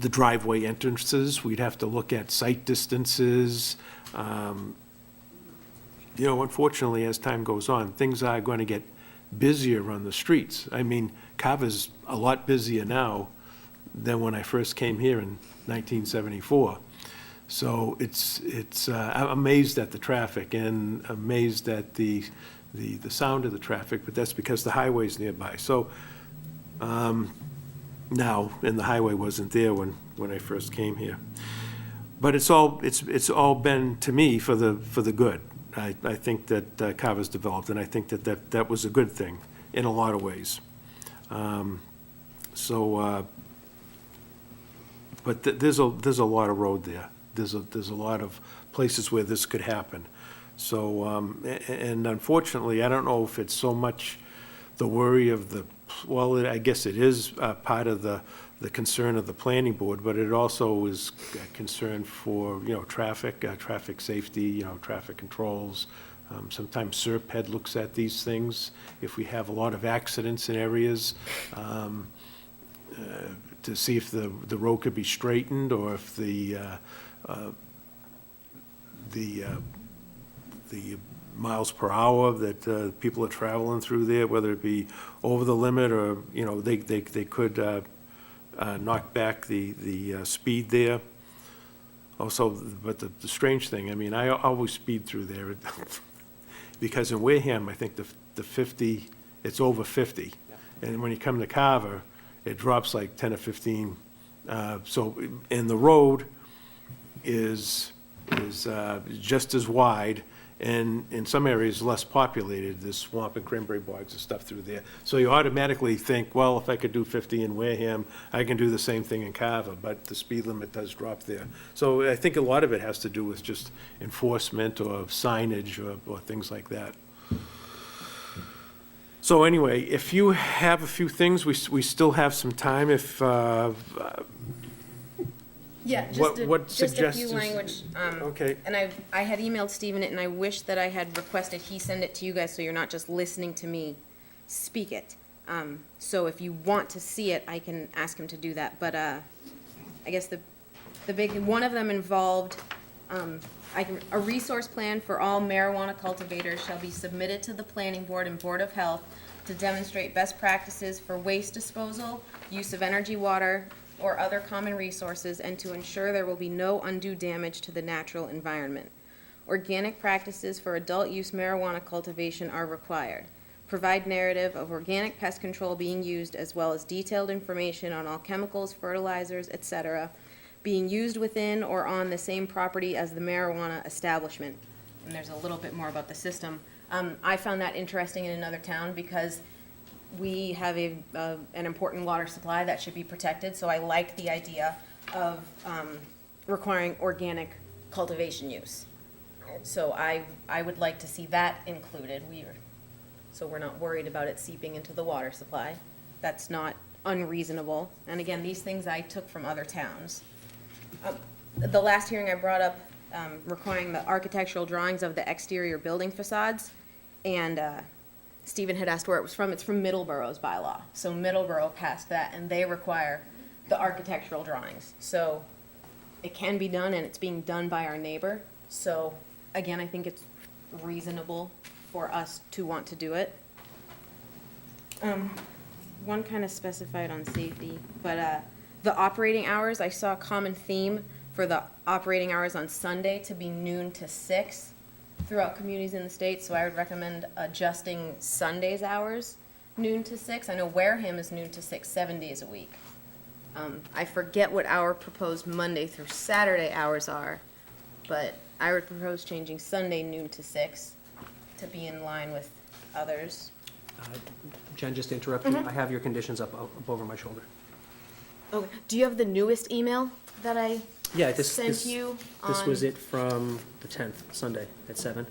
driveway entrances, we'd have to look at site distances. You know, unfortunately, as time goes on, things are going to get busier on the streets. I mean, Carver's a lot busier now than when I first came here in 1974. So I'm amazed at the traffic and amazed at the sound of the traffic, but that's because the highway's nearby. So, now, and the highway wasn't there when I first came here. But it's all been, to me, for the good. I think that Carver's developed, and I think that was a good thing in a lot of ways. But there's a lot of road there. There's a lot of places where this could happen. So, and unfortunately, I don't know if it's so much the worry of well, I guess it is part of the concern of the planning board, but it also is a concern for, traffic safety, traffic controls. Sometimes Serped looks at these things. If we have a lot of accidents in areas, to see if the road could be straightened, or if the miles per hour that people are traveling through there, whether it be over the limit or, they could knock back the speed there. Also, but the strange thing, I mean, I always speed through there because in Wareham, I think the 50, it's over 50. And when you come to Carver, it drops like 10 or 15 So, and the road is just as wide, and in some areas less populated, there's swamp and cranberry bogs and stuff through there. So you automatically think, well, if I could do 50 in Wareham, I can do the same thing in Carver, but the speed limit does drop there. So I think a lot of it has to do with just enforcement or signage or things like that. So anyway, if you have a few things, we still have some time if, Yeah, What just a few suggestions- language. Okay. And I had emailed Stephen it, and I wish that I had requested he send it to you guys, so you're not just listening to me speak it. So if you want to see it, I can ask him to do that, but, I guess the big, one of them involved, a resource plan for all marijuana cultivators shall be submitted to the planning board and board of health to demonstrate best practices for waste disposal, use of energy, water, or other common resources, and to ensure there will be no undue damage to the natural environment. Organic practices for adult use marijuana cultivation are required. Provide narrative of organic pest control being used, as well as detailed information on all chemicals, fertilizers, etc., being used within or on the same property as the marijuana establishment. And there's a little bit more about the system. I found that interesting in another town because we have an important water supply that should be protected, so I liked the idea of requiring organic cultivation use. So I would like to see that included. So we're not worried about it seeping into the water supply. That's not unreasonable. And again, these things I took from other towns. The last hearing I brought up requiring the architectural drawings of the exterior building facades, and Stephen had asked where it was from. It's from Middleborough's bylaw. So Middleborough passed that, and they require the architectural drawings. So it can be done, and it's being done by our neighbor. So again, I think it's reasonable for us to want to do it. One kind of specified on safety, but the operating hours, I saw a common theme for the operating hours on Sunday to be noon to 6 throughout communities in the state, so I would recommend adjusting Sunday's hours noon to 6. I know Wareham is noon to 6, 7 days a week. I forget what our proposed Monday through Saturday hours are, but I would propose changing Sunday noon to 6 to be in line with others. Jen, just to interrupt you, I have your conditions up over my shoulder. Okay, do you have the newest email that I Yeah, this sent you on? This was it from the 10th, Sunday at 7.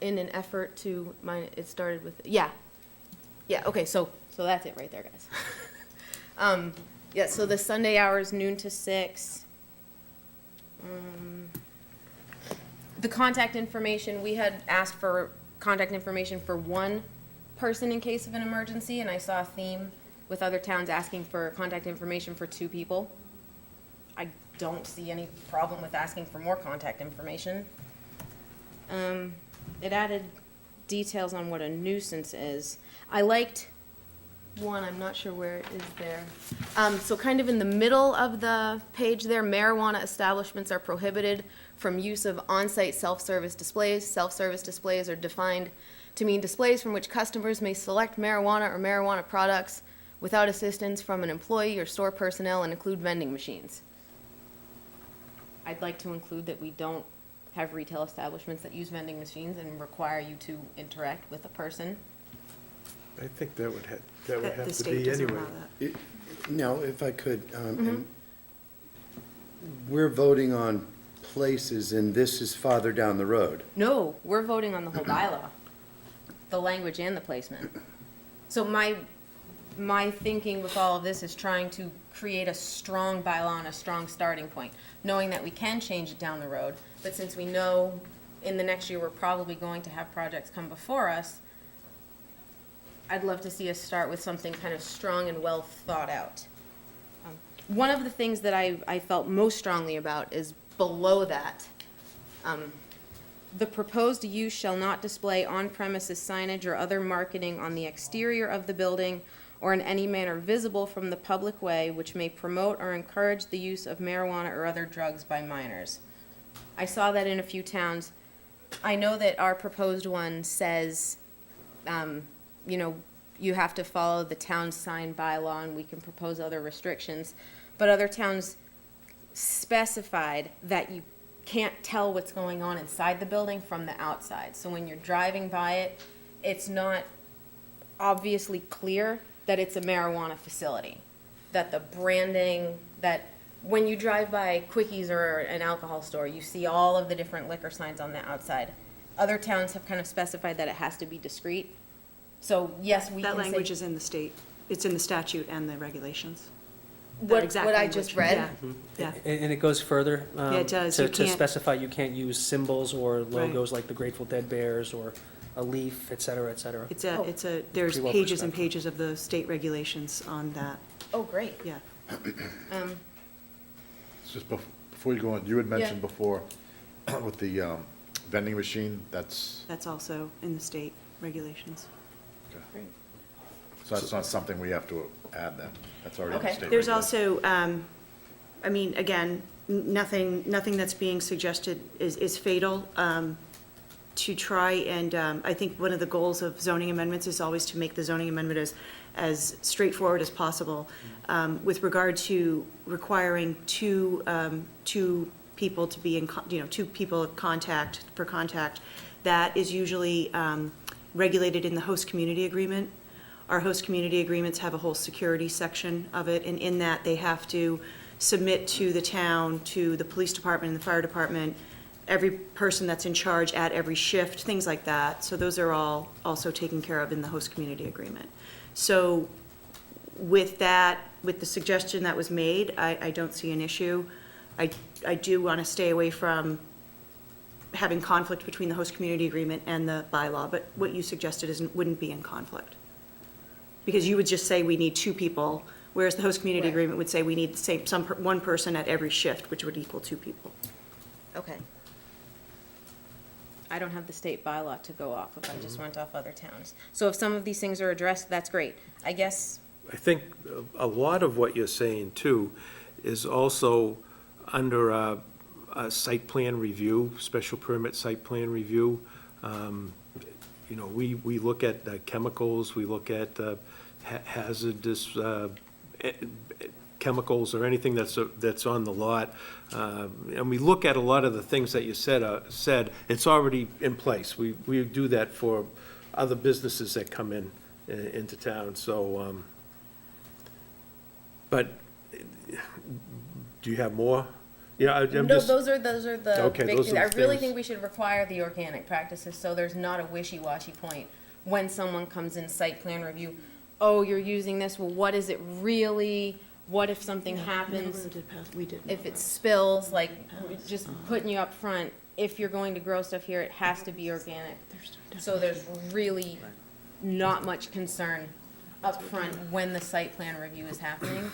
In an effort to, it started with, yeah. Yeah, okay, so that's it right there, guys. Yeah, so the Sunday hours, noon to 6. The contact information, we had asked for contact information for one person in case of an emergency, and I saw a theme with other towns asking for contact information for 2 people. I don't see any problem with asking for more contact information. It added details on what a nuisance is. I liked one, I'm not sure where it is there. So kind of in the middle of the page there, marijuana establishments are prohibited from use of on-site self-service displays. Self-service displays are defined to mean displays from which customers may select marijuana or marijuana products without assistance from an employee or store personnel, and include vending machines. I'd like to include that we don't have retail establishments that use vending machines and require you to interact with a person. I think that would The have to state be doesn't anyway. allow that. Now, if I could, and we're voting on places, and this is farther down the road. No, we're voting on the whole bylaw, the language and the placement. So my thinking with all of this is trying to create a strong bylaw and a strong starting point, knowing that we can change it down the road, but since we know in the next year we're probably going to have projects come before us, I'd love to see us start with something kind of strong and well thought out. One of the things that I felt most strongly about is below that. The proposed use shall not display on-premises signage or other marketing on the exterior of the building or in any manner visible from the public way which may promote or encourage the use of marijuana or other drugs by minors. I saw that in a few towns. I know that our proposed one says, you you have to follow the town's sign bylaw, and we can propose other restrictions. But other towns specified that you can't tell what's going on inside the building from the outside. So when you're driving by it, it's not obviously clear that it's a marijuana facility. That the branding, that when you drive by Quickies or an alcohol store, you see all of the different liquor signs on the outside. Other towns have kind of specified that it has to be discreet. So yes, we can That say. language is in the state, it's in the statute and the regulations. That What exact I language. just read? Yeah, And it goes further. Yeah, it does. To You can't- specify you can't use symbols or logos like the Grateful Dead bears or a leaf, et cetera, et cetera. there's Pretty well pages and prescribed. pages of the state regulations on that, Oh, great. yeah. It's just before you go on, you had mentioned before with the vending machine, that's, That's also in the state regulations. okay. So that's not something we have to add then? That's already in the Okay. state There's regulation. also, I mean, again, nothing that's being suggested is fatal. To try and, I think one of the goals of zoning amendments is always to make the zoning amendment as straightforward as possible. With regard to requiring two people to be in, two people of contact, per contact, that is usually regulated in the host community agreement. Our host community agreements have a whole security section of it, and in that, they have to submit to the town, to the police department and the fire department, every person that's in charge at every shift, things like that. So those are all also taken care of in the host community agreement. So with that, with the suggestion that was made, I don't see an issue. I do want to stay away from having conflict between the host community agreement and the bylaw, but what you suggested wouldn't be in conflict. Because you would just say we need two people, whereas the host community Right. agreement would say we need one person at every shift, which would equal two people. Okay. I don't have the state bylaw to go off of, I just went off other towns. So if some of these things are addressed, that's great. I guess, I think a lot of what you're saying, too, is also under a site plan review, special permit site plan review. You know, we look at the chemicals, we look at hazardous chemicals or anything that's on the lot. And we look at a lot of the things that you said, it's already in place. We do that for other businesses that come into town, so, but do you have more? Yeah, I'm no, just, those are the Okay, big those are things. I the really things. think we should require the organic practices, so there's not a wishy-washy point when someone comes in site plan review. Oh, you're using this, well, what is it really? What if something happens? We did. If it spills, like, just putting you up front, if you're going to grow stuff here, it has to be organic. So there's really not much concern up front when the site plan review is happening.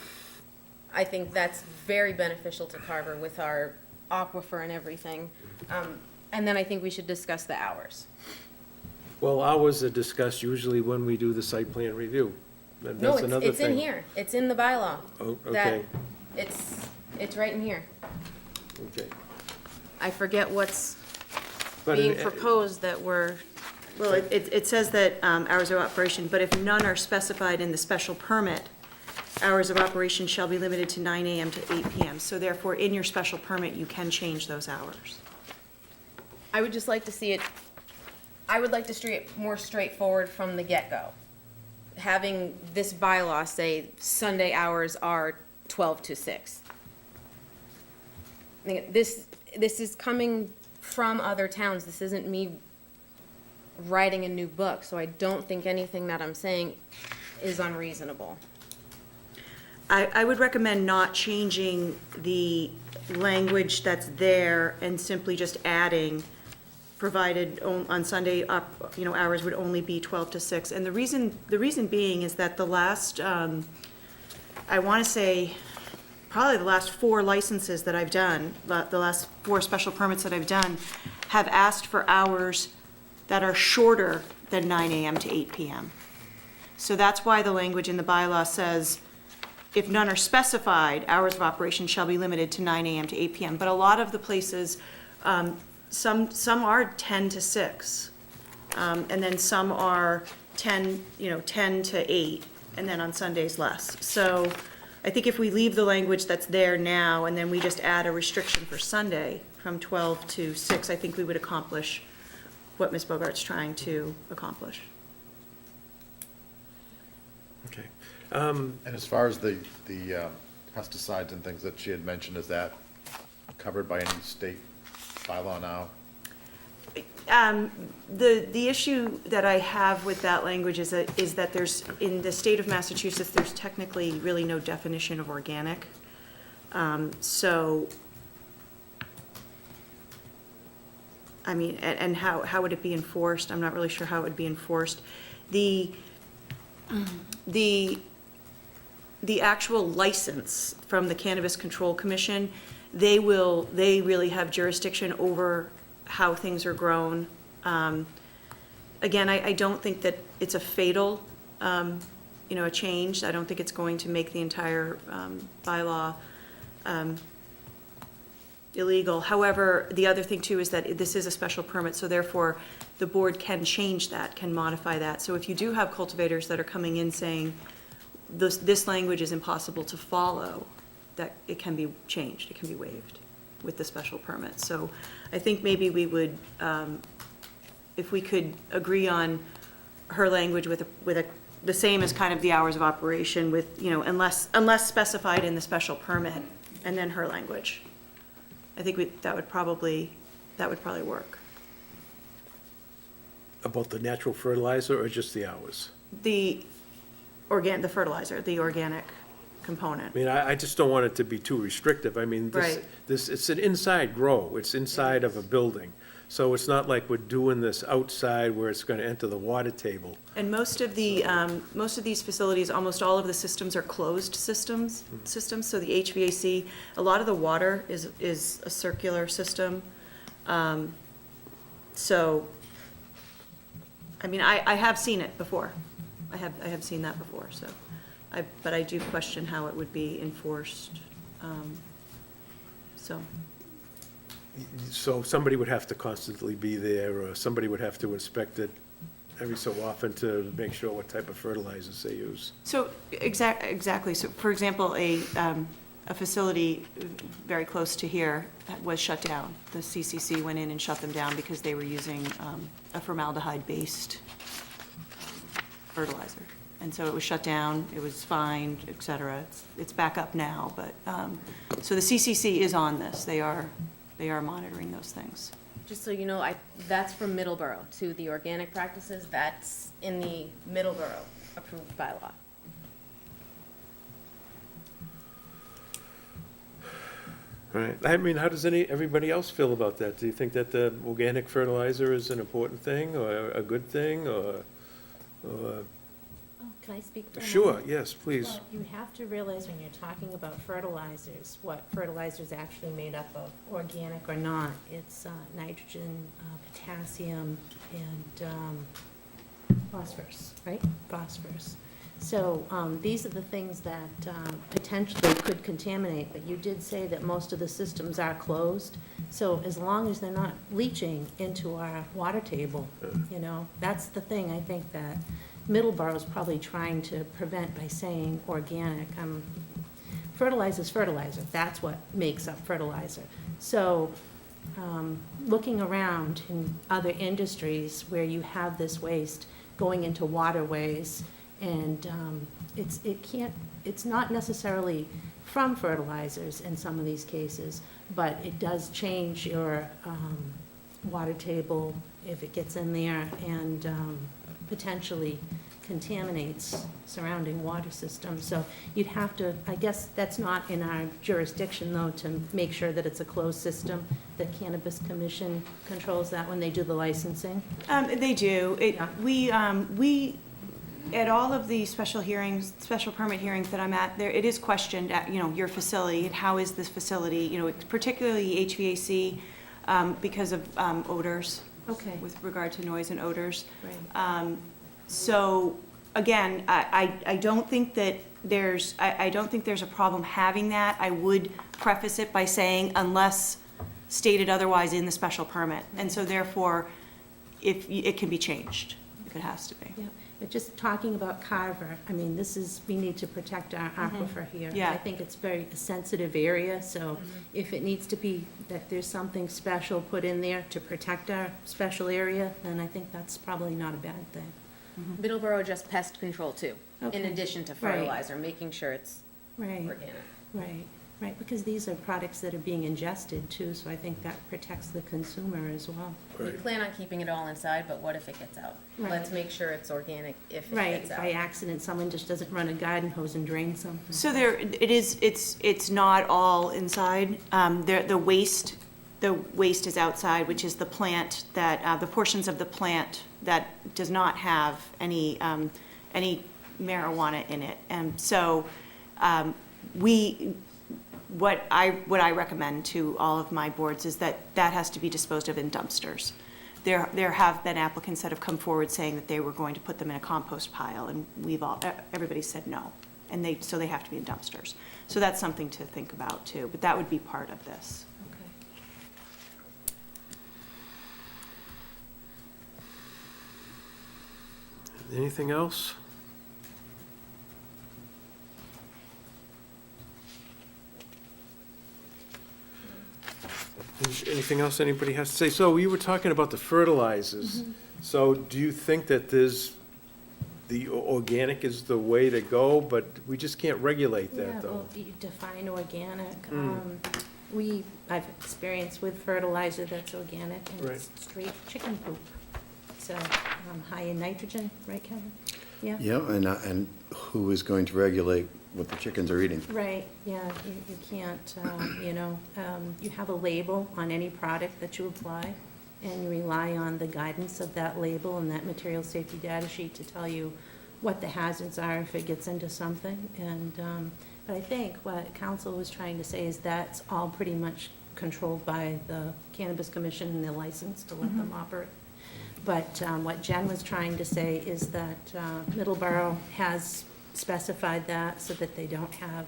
I think that's very beneficial to Carver with our aquifer and everything. And then I think we should discuss the hours. well, hours are discussed usually when we do the site plan review. No, That's another thing. it's in here. It's in the bylaw. Oh, That okay, it's right in here. okay. I forget what's But being in- proposed that we're, Well, it says that hours of operation, but if none are specified in the special permit, hours of operation shall be limited to 9 AM to 8 PM. So therefore, in your special permit, you can change those hours. I would just like to see it, I would like to see it more straightforward from the get-go. Having this bylaw say Sunday hours are 12 to 6. I think this is coming from other towns. This isn't me writing a new book, so I don't think anything that I'm saying is unreasonable. I would recommend not changing the language that's there and simply just adding, provided on Sunday, hours would only be 12 to 6. And the reason being is that the last, I want to say, probably the last 4 licenses that I've done, the last 4 special permits that I've done, have asked for hours that are shorter than 9 AM to 8 PM. So that's why the language in the bylaw says, if none are specified, hours of operation shall be limited to 9 AM to 8 PM. But a lot of the places, some are 10 to 6. And then some are 10, 10 to 8, and then on Sundays less. So I think if we leave the language that's there now, and then we just add a restriction for Sunday from 12 to 6, I think we would accomplish what Ms. Bogart's trying to accomplish. Okay. And as far as the pesticides and things that she had mentioned, is that covered by any state bylaw now? The issue that I have with that language is that there's, in the state of Massachusetts, there's technically really no definition of organic. So, I mean, and how would it be enforced? I'm not really sure how it would be enforced. The actual license from the Cannabis Control Commission, they really have jurisdiction over how things are grown. Again, I don't think that it's a fatal, a change. I don't think it's going to make the entire bylaw illegal. However, the other thing too is that this is a special permit, so therefore the board can change that, can modify that. So if you do have cultivators that are coming in saying, this language is impossible to follow, that it can be changed, it can be waived with the special permit. So I think maybe we would, if we could agree on her language with the same as kind of the hours of operation with, unless specified in the special permit, and then her language. I think that would probably work. About the natural fertilizer or just the hours? The fertilizer, the organic component. I mean, I just don't want it to be too restrictive. I mean, Right. it's an inside grow. It's inside of a building. So it's not like we're doing this outside where it's going to enter the water table. And most of these facilities, almost all of the systems are closed systems. So the HVAC, a lot of the water is a circular system. So, I mean, I have seen it before. I have seen that before, so. But I do question how it would be enforced, so. So somebody would have to constantly be there, or somebody would have to inspect it every so often to make sure what type of fertilizers they use. So, exactly. So, for example, a facility very close to here was shut down. The CCC went in and shut them down because they were using a formaldehyde-based fertilizer. And so it was shut down, it was fined, et cetera. It's back up now, but, so the CCC is on this. They are monitoring those things. Just so you know, that's from Middleborough, to the organic practices, that's in the Middleborough approved bylaw. Right. I mean, how does everybody else feel about that? Do you think that the organic fertilizer is an important thing, or a good thing, or? Can I speak for a Sure, moment? yes, please. Well, you have to realize when you're talking about fertilizers, what fertilizer is actually made up of, organic or not. It's nitrogen, potassium, and phosphorus, right? Phosphorus. So these are the things that potentially could contaminate, but you did say that most of the systems are closed. So as long as they're not leaching into our water table, that's the thing I think that Middleborough is probably trying to prevent by saying organic. Fertilizer's fertilizer, that's what makes up fertilizer. So looking around in other industries where you have this waste going into waterways, and it's not necessarily from fertilizers in some of these cases, but it does change your water table if it gets in there, and potentially contaminates surrounding water systems. So you'd have to, I guess that's not in our jurisdiction though, to make sure that it's a closed system. The Cannabis Commission controls that when they do the licensing. They do. Yeah. We, at all of the special permit hearings that I'm at, it is questioned at, your facility, and how is this facility, particularly HVAC, because of odors. Okay. With regard to noise and odors. Right. So, again, I don't think that there's a problem having that. I would preface it by saying unless stated otherwise in the special permit. And so therefore, if it can be changed. if it has to be. Yeah, but just talking about Carver, I mean, this is, we need to protect our aquifer here. Yeah. I think it's very a sensitive area, so if it needs to be, that there's something special put in there to protect our special area, then I think that's probably not a bad thing. Middleborough just pest control too, in Okay. addition to Right. fertilizer, making sure it's Right, organic. right, because these are products that are being ingested too, so I think that protects the consumer as well. We Right. plan on keeping it all inside, but what if it gets out? Right. Let's make sure it's organic if it Right, gets by out. accident, someone just doesn't run a garden hose and drain something. So it's not all inside. The waste is outside, which is the plant that, the portions of the plant that does not have any marijuana in it. And so, what I recommend to all of my boards is that has to be disposed of in dumpsters. There have been applicants that have come forward saying that they were going to put them in a compost pile, and everybody said no. And so they have to be in dumpsters. So that's something to think about too, but that would be part of this. Anything else? Anything else anybody has to say? So you were talking about the fertilizers. So do you think that the organic is the way to go, but we just can't regulate Yeah, that, though? well, you define organic. I've experienced with fertilizer that's organic, and it's straight chicken poop. So, high in nitrogen, right, Kevin? Yeah? Yeah, and who is going to regulate what the chickens are eating? Right, yeah, you can't, you have a label on any product that you apply, and you rely on the guidance of that label and that material safety data sheet to tell you what the hazards are if it gets into something. And, but I think what council was trying to say is that's all pretty much controlled by the Cannabis Commission and their license to let them operate. But what Jen was trying to say is that Middleborough has specified that so that they don't have,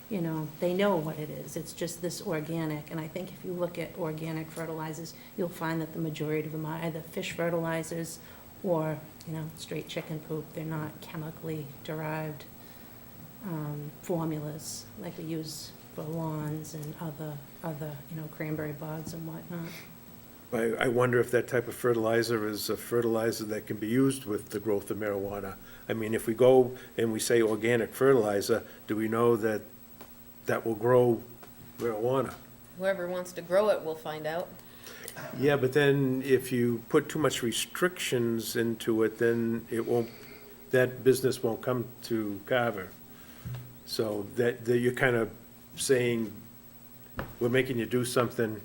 they know what it is. It's just this organic. And I think if you look at organic fertilizers, you'll find that the majority of them are either fish fertilizers or, straight chicken poop. They're not chemically derived formulas like we use for lawns and other, cranberry bogs and whatnot. I wonder if that type of fertilizer is a fertilizer that can be used with the growth of marijuana. I mean, if we go and we say organic fertilizer, do we know that that will grow marijuana? Whoever wants to grow it will find out. Yeah, but then if you put too much restrictions into it, then that business won't come to Carver. So that you're kind of saying, we're making you do something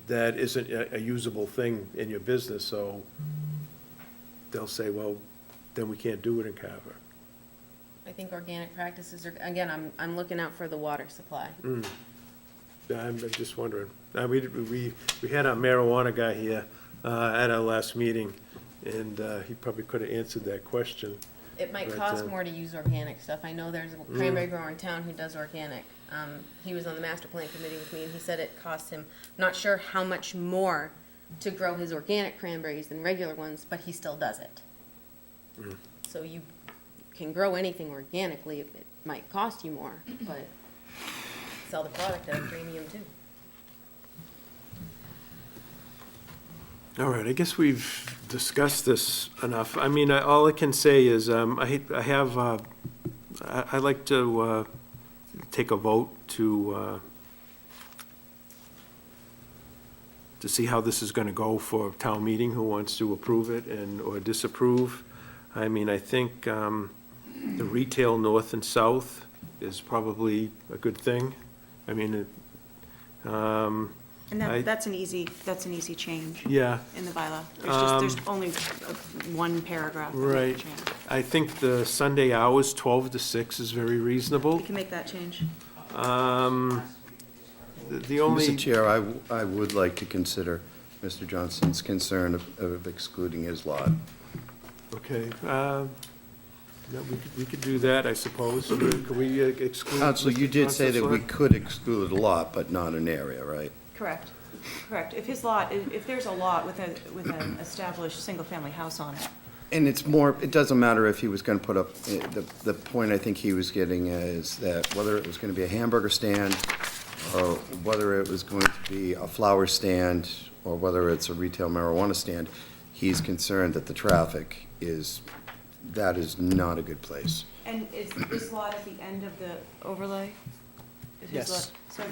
that isn't a usable thing in your business, so they'll say, well, then we can't do it in Carver. I think organic practices are, again, I'm looking out for the water supply. I'm just wondering. We had our marijuana guy here at our last meeting, and he probably could have answered that question. It might But, cost more to use organic stuff. I know there's a cranberry grower in town who does organic. He was on the master plan committee with me, and he said it cost him, not sure how much more to grow his organic cranberries than regular ones, but he still does it. So you can grow anything organically. It might cost you more, but sell the product at a premium too. All right, I guess we've discussed this enough. I mean, all I can say is, I'd like to take a vote to see how this is gonna go for town meeting, who wants to approve it or disapprove. I mean, I think the retail north and south is probably a good thing. I mean, And that's an easy change yeah. in the bylaw. There's only one paragraph. that we can Right. change. I think the Sunday hours, 12 to 6, is very reasonable. We can make that change. The only, Mr. Chair, I would like to consider Mr. Johnson's concern of excluding his lot. okay, yeah, we could do that, I suppose. Could we exclude? Counsel, you Mr. did say that we Johnson's could exclude a lot, but not an area, right? Correct. If his lot, if there's a lot with an established single-family house on it, And it's more, it doesn't matter if he was gonna put up, the point I think he was getting is that whether it was gonna be a hamburger stand, or whether it was going to be a flower stand, or whether it's a retail marijuana stand, he's concerned that the traffic that is not a good place. And is this lot at the end of the overlay? Is his Yes. lot- So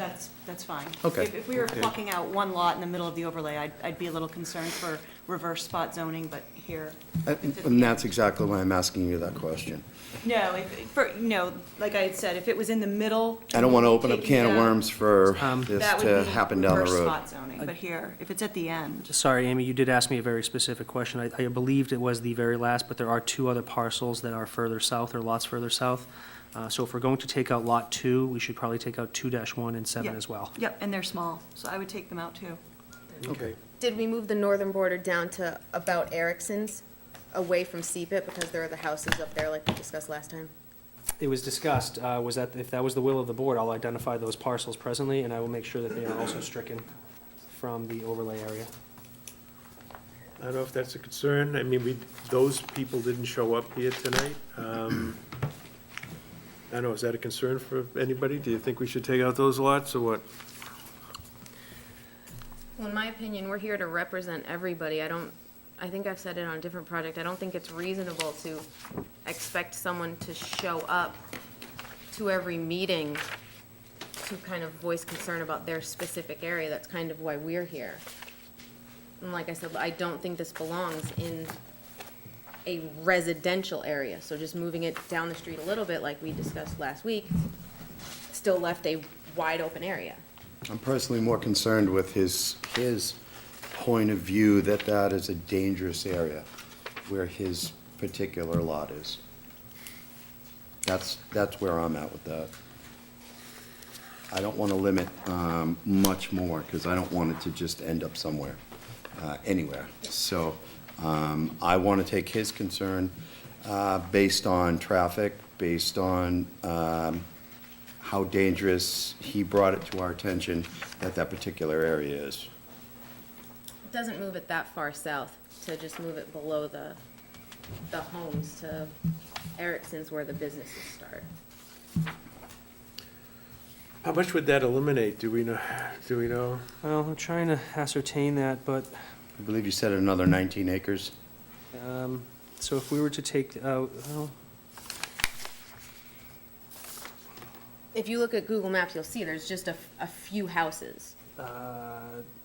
that's fine. Okay. If we were plucking out one lot in the middle of the overlay, I'd be a little concerned for reverse spot zoning, but here. it's at the And that's end. exactly why I'm asking you that question. No, like I had said, if it was in the middle. I don't wanna open up a taking can of down, worms for this that would to be happen down the reverse road. spot zoning, but here, if it's at the end. Sorry, Amy, you did ask me a very specific question. I believed it was the very last, but there are two other parcels that are further south, or lots further south. So if we're going to take out Lot 2, we should probably take out 2-1 and 7 Yeah. as well. Yep, and they're small, so I would take them out too. Okay. Did we move the northern border down to about Erickson's, away from Seepit, because there are the houses up there like we discussed last time? It was discussed, was that if that was the will of the board, I'll identify those parcels presently, and I will make sure that they are also stricken from the overlay area. I don't know if that's a concern. I mean, those people didn't show up here tonight. I don't know, is that a concern for anybody? Do you think we should take out those lots, or what? Well, in my opinion, we're here to represent everybody. I think I've said it on a different project, I don't think it's reasonable to expect someone to show up to every meeting to kind of voice concern about their specific area. That's kind of why we're here. And like I said, I don't think this belongs in a residential area, so just moving it down the street a little bit, like we discussed last week, still left a wide open area. I'm personally more concerned with his point of view that is a dangerous area where his particular lot is. That's where I'm at with that. I don't want to limit much more, because I don't want it to just end up somewhere, anywhere. So I want to take his concern based on traffic, based on how dangerous he brought it to our attention that particular area is. It doesn't move it that far south, to just move it below the homes to Erickson's where the businesses start. How much would that eliminate? Do we know? Well, I'm trying to ascertain that, but, I believe you said another 19 acres. so if we were to take out, well, If you look at Google Maps, you'll see there's just a few houses.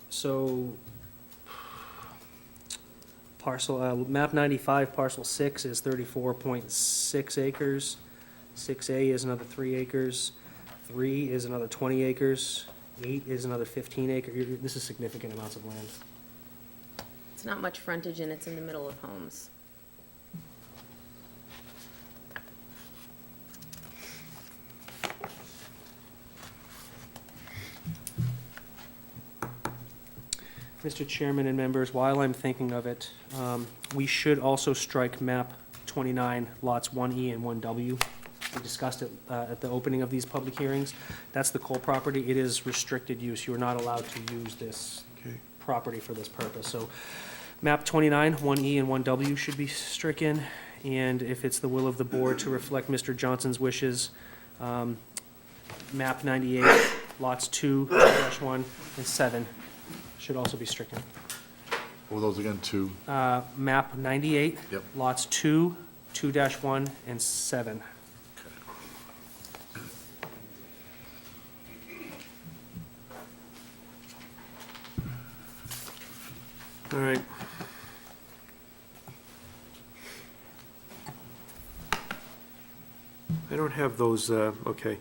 so parcel, map 95, parcel 6 is 34.6 acres. 6A is another 3 acres. 3 is another 20 acres. 8 is another 15 acres. This is significant amounts of land. It's not much frontage and it's in the middle of homes. Mr. Chairman and members, while I'm thinking of it, we should also strike map 29, lots 1E and 1W. We discussed it at the opening of these public hearings. That's the coal property. It is restricted use. You are not allowed to use this Okay. property for this purpose. So map 29, 1E and 1W should be stricken. And if it's the will of the board to reflect Mr. Johnson's wishes, map 98, lots 2-1 and 7 should also be stricken. What were those again, two? Map 98. Yep. Lots 2, 2-1, and 7. All right. I don't have those, okay.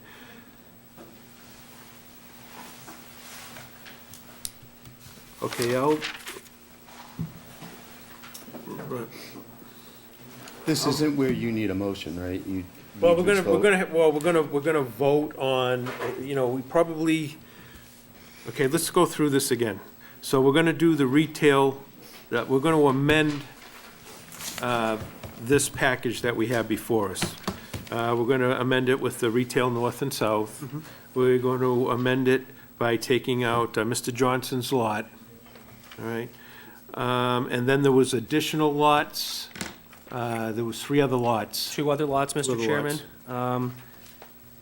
Okay, right. This isn't where you need a motion, right? Well, we're gonna vote on, we probably, okay, let's go through this again. So we're gonna do the retail, we're gonna amend this package that we have before us. We're gonna amend it with the retail north and south. We're going to amend it by taking out Mr. Johnson's lot, all right? And then there was additional lots There was 3 other lots. 2 other lots, Mr. Other Chairman.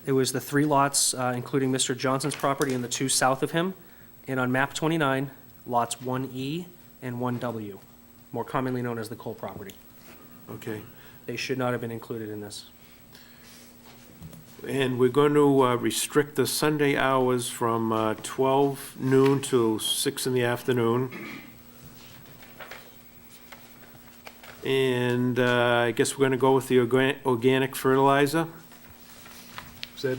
It was the 3 lots, including Mr. Johnson's property and the 2 south of him. And on map 29, lots 1E and 1W, more commonly known as the Cole property. Okay. They should not have been included in this. And we're going to restrict the Sunday hours from 12 noon till 6 in the afternoon. And I guess we're going to go with the organic fertilizer. Is that,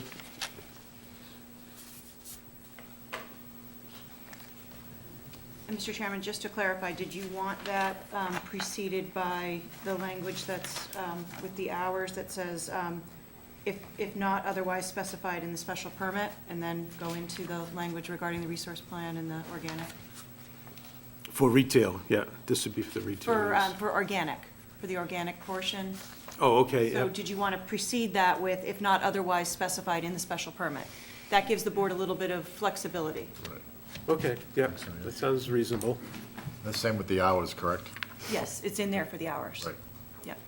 And Mr. Chairman, just to clarify, did you want that preceded by the language that's with the hours that says, if not otherwise specified in the special permit, and then go into the language regarding the resource plan and the organic? for retail, yeah, this would be for the retailers. For organic, for the organic portion. Oh, okay, So yeah. did you want to precede that with, if not otherwise specified in the special permit? That gives the board a little bit of flexibility. Okay, yeah, that sounds reasonable. The same with the hours, correct? Yes, it's in there for the hours. Right. Yep.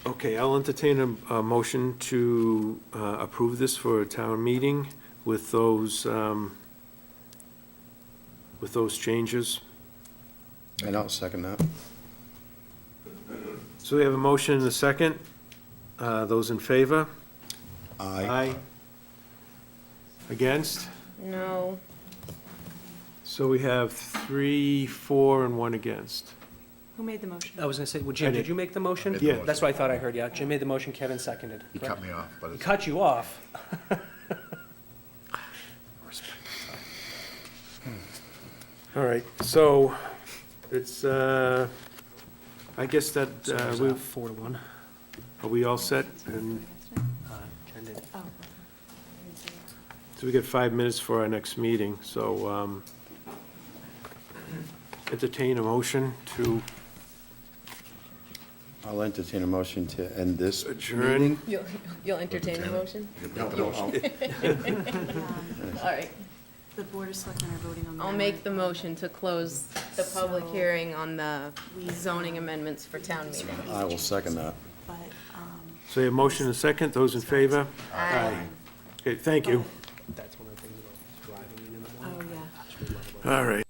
Okay, I'll entertain a motion to approve this for a town meeting with those changes. And I'll second that. So we have a motion and a second. Those in favor? Aye. Against? No. So we have 3, 4, and 1 against. Who made the motion? I was gonna say, well, Jim, I did. did you make the motion? made the Yeah. motion. That's what I thought I heard, yeah. Jim made the motion, Kevin seconded. He cut me off, but He it's. cut you off. All right, so it's, I guess that, So it was, we 4-1. are we all set? And Jen did. Oh, so we got 5 minutes for our next meeting, so entertain a motion to I'll entertain a motion to end this adjourn. meeting. You'll entertain the motion? No, I'll- All right. the board of selectmen are voting on the. I'll make the motion to close the public So- hearing on the zoning amendments for town meeting. I will second that. But, So you have motion and a second, those in favor? Aye. Okay, thank you. That's one of the things about driving in the morning. oh, yeah. All right.